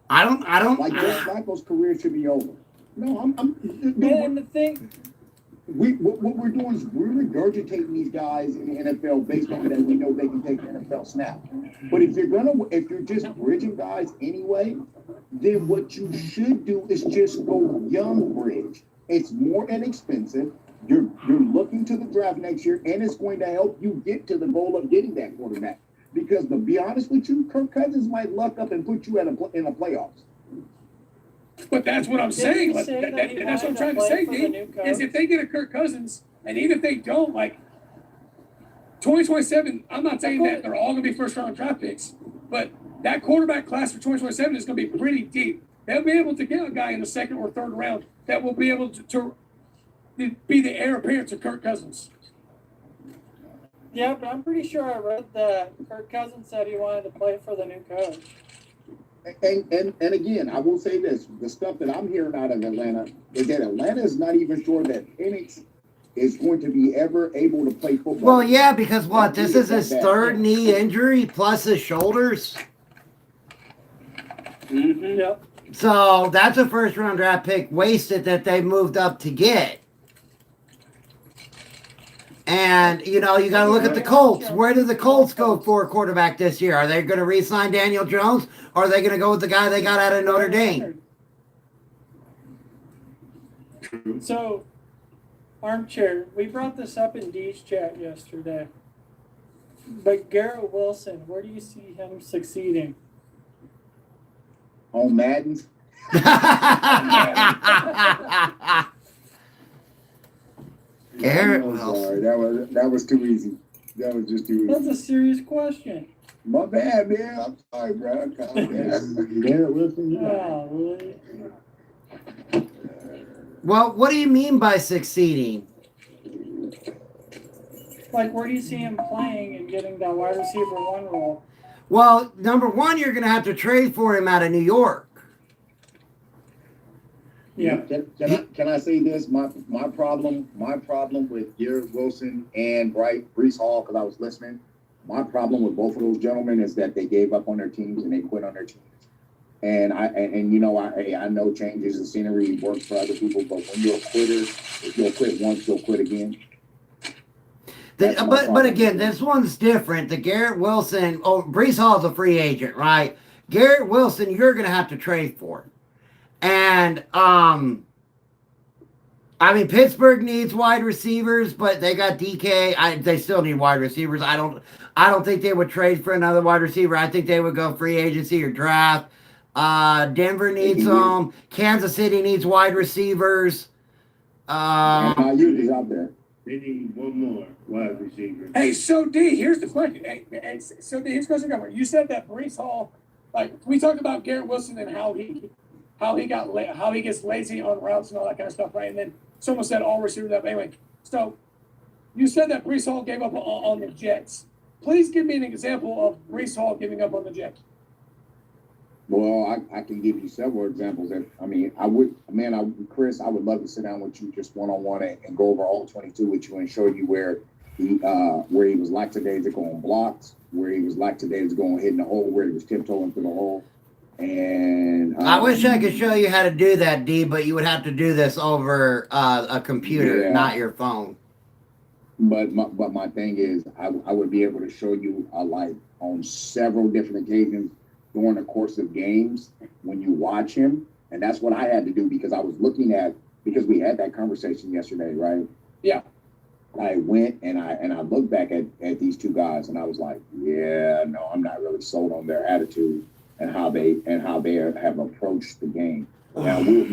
I don't like Joe Flacco's career should be over. No, I'm and the thing. What we're doing is we're regurgitating these guys in the NFL based on that we know they can take the NFL snap. But if you're just bridging guys anyway, then what you should do is just go young bridge. It's more inexpensive. You're looking to the draft next year, and it's going to help you get to the goal of getting that quarterback. Because to be honest with you, Kirk Cousins might luck up and put you in the playoffs. But that's what I'm saying. That's what I'm trying to say, Dave, is if they get a Kirk Cousins, and even if they don't, like 2027, I'm not saying that they're all going to be first-round draft picks, but that quarterback class for 2027 is going to be pretty deep. They'll be able to get a guy in the second or third round that will be able to be the heir apparent to Kirk Cousins. Yeah, but I'm pretty sure I read that Kirk Cousins said he wanted to play for the new coach. And again, I will say this: the stuff that I'm hearing out of Atlanta is that Atlanta is not even sure that Penix is going to be ever able to play football. Well, yeah, because what? This is his third knee injury plus his shoulders. Mm-hmm. Yep. So that's a first-round draft pick wasted that they moved up to get. And, you got to look at the Colts. Where do the Colts go for a quarterback this year? Are they going to re-sign Daniel Jones, or are they going to go with the guy they got out of Notre Dame? So, Armchair, we brought this up in Dee's chat yesterday. But Garrett Wilson, where do you see him succeeding? On Madden? Garrett Wilson. Sorry, that was too easy. That was just too easy. That's a serious question. My bad, man. I'm sorry, bro. Garrett Wilson. Oh, really? Well, what do you mean by succeeding? Like, where do you see him playing and getting that wide receiver one role? Well, number one, you're going to have to trade for him out of New York. Yeah. Can I say this? My problem with Garrett Wilson and Breece Hall, because I was listening. My problem with both of those gentlemen is that they gave up on their teams and they quit on their teams. And I know changes in scenery works for other people, but when you're a quitter, if you'll quit once, you'll quit again. But again, this one's different. The Garrett Wilson, Breece Hall's a free agent, right? Garrett Wilson, you're going to have to trade for. And, Pittsburgh needs wide receivers, but they got DK. They still need wide receivers. I don't think they would trade for another wide receiver. I think they would go free agency or draft. Denver needs them. Kansas City needs wide receivers. Ayuk is out there. They need one more wide receiver. Hey, so D, here's the question. So D, here's the question. You said that Breece Hall, like we talked about Garrett Wilson and how he gets lazy on routes and all that kind of stuff, right? And then someone said all receivers that. Anyway, so you said that Breece Hall gave up on the Jets. Please give me an example of Breece Hall giving up on the Jets. Well, I can give you several examples. Chris, I would love to sit down with you just one-on-one and go over all 22 with you and show you where he was lackadaisical on blocks, where he was lackadaisical on hitting the hole, where he was tiptoeing through the hole. And I wish I could show you how to do that, D, but you would have to do this over a computer, not your phone. But my thing is, I would be able to show you on several different occasions during the course of games when you watch him And that's what I had to do because I was looking at, because we had that conversation yesterday, right? Yeah. I went and I looked back at these two guys and I was like, yeah, no, I'm not really sold on their attitude and how they have approached the game. Now we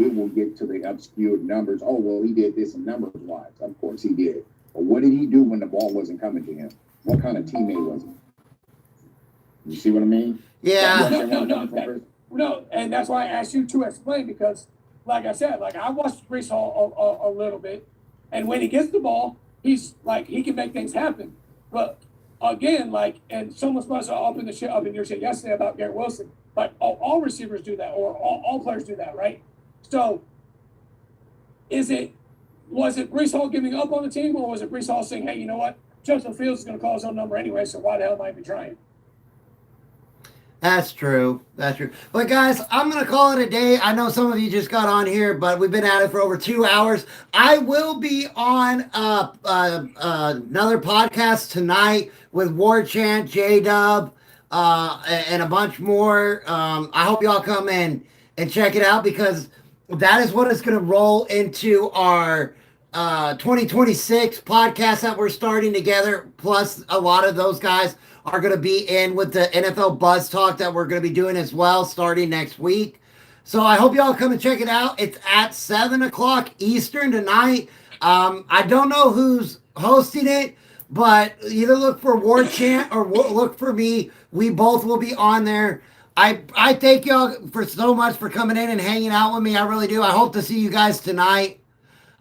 will get to the obscured numbers. Oh, well, he did this and numbers wise. Of course he did. But what did he do when the ball wasn't coming to him? What kind of teammate was he? You see what I mean? Yeah. No, and that's why I asked you to explain because, like I said, like I watched Brees Hall a little bit, and when he gets the ball, he's like he can make things happen. But again, like, and someone was up in your shit yesterday about Garrett Wilson. Like all receivers do that, or all players do that, right? So, was it Brees Hall giving up on the team, or was it Brees Hall saying, "Hey, you know what? Justin Fields is going to call his own number anyway, so why the hell am I even trying?" That's true. That's true. But guys, I'm going to call it a day. I know some of you just got on here, but we've been at it for over 2 hours. I will be on another podcast tonight with War Chant, J-Dub, and a bunch more. I hope y'all come in and check it out because that is what is going to roll into our 2026 podcast that we're starting together. Plus, a lot of those guys are going to be in with the NFL Buzz Talk that we're going to be doing as well starting next week. So I hope y'all come and check it out. It's at 7 o'clock Eastern tonight. I don't know who's hosting it, but either look for War Chant or look for me. We both will be on there. I thank y'all for so much for coming in and hanging out with me. I really do. I hope to see you guys tonight.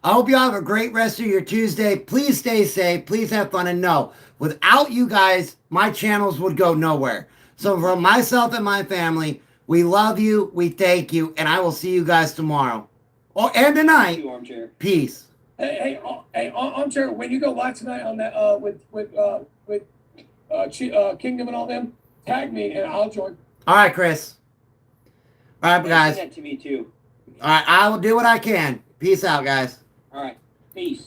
I hope you all have a great rest of your Tuesday. Please stay safe. Please have fun. And no, without you guys, my channels would go nowhere. So from myself and my family, we love you. We thank you. And I will see you guys tomorrow. And tonight. Armchair. Peace. Hey, Armchair, when you go live tonight on that with Kingdom and all them, tag me and I'll join. All right, Chris. All right, guys. Send that to me too. All right, I will do what I can. Peace out, guys. All right. Peace.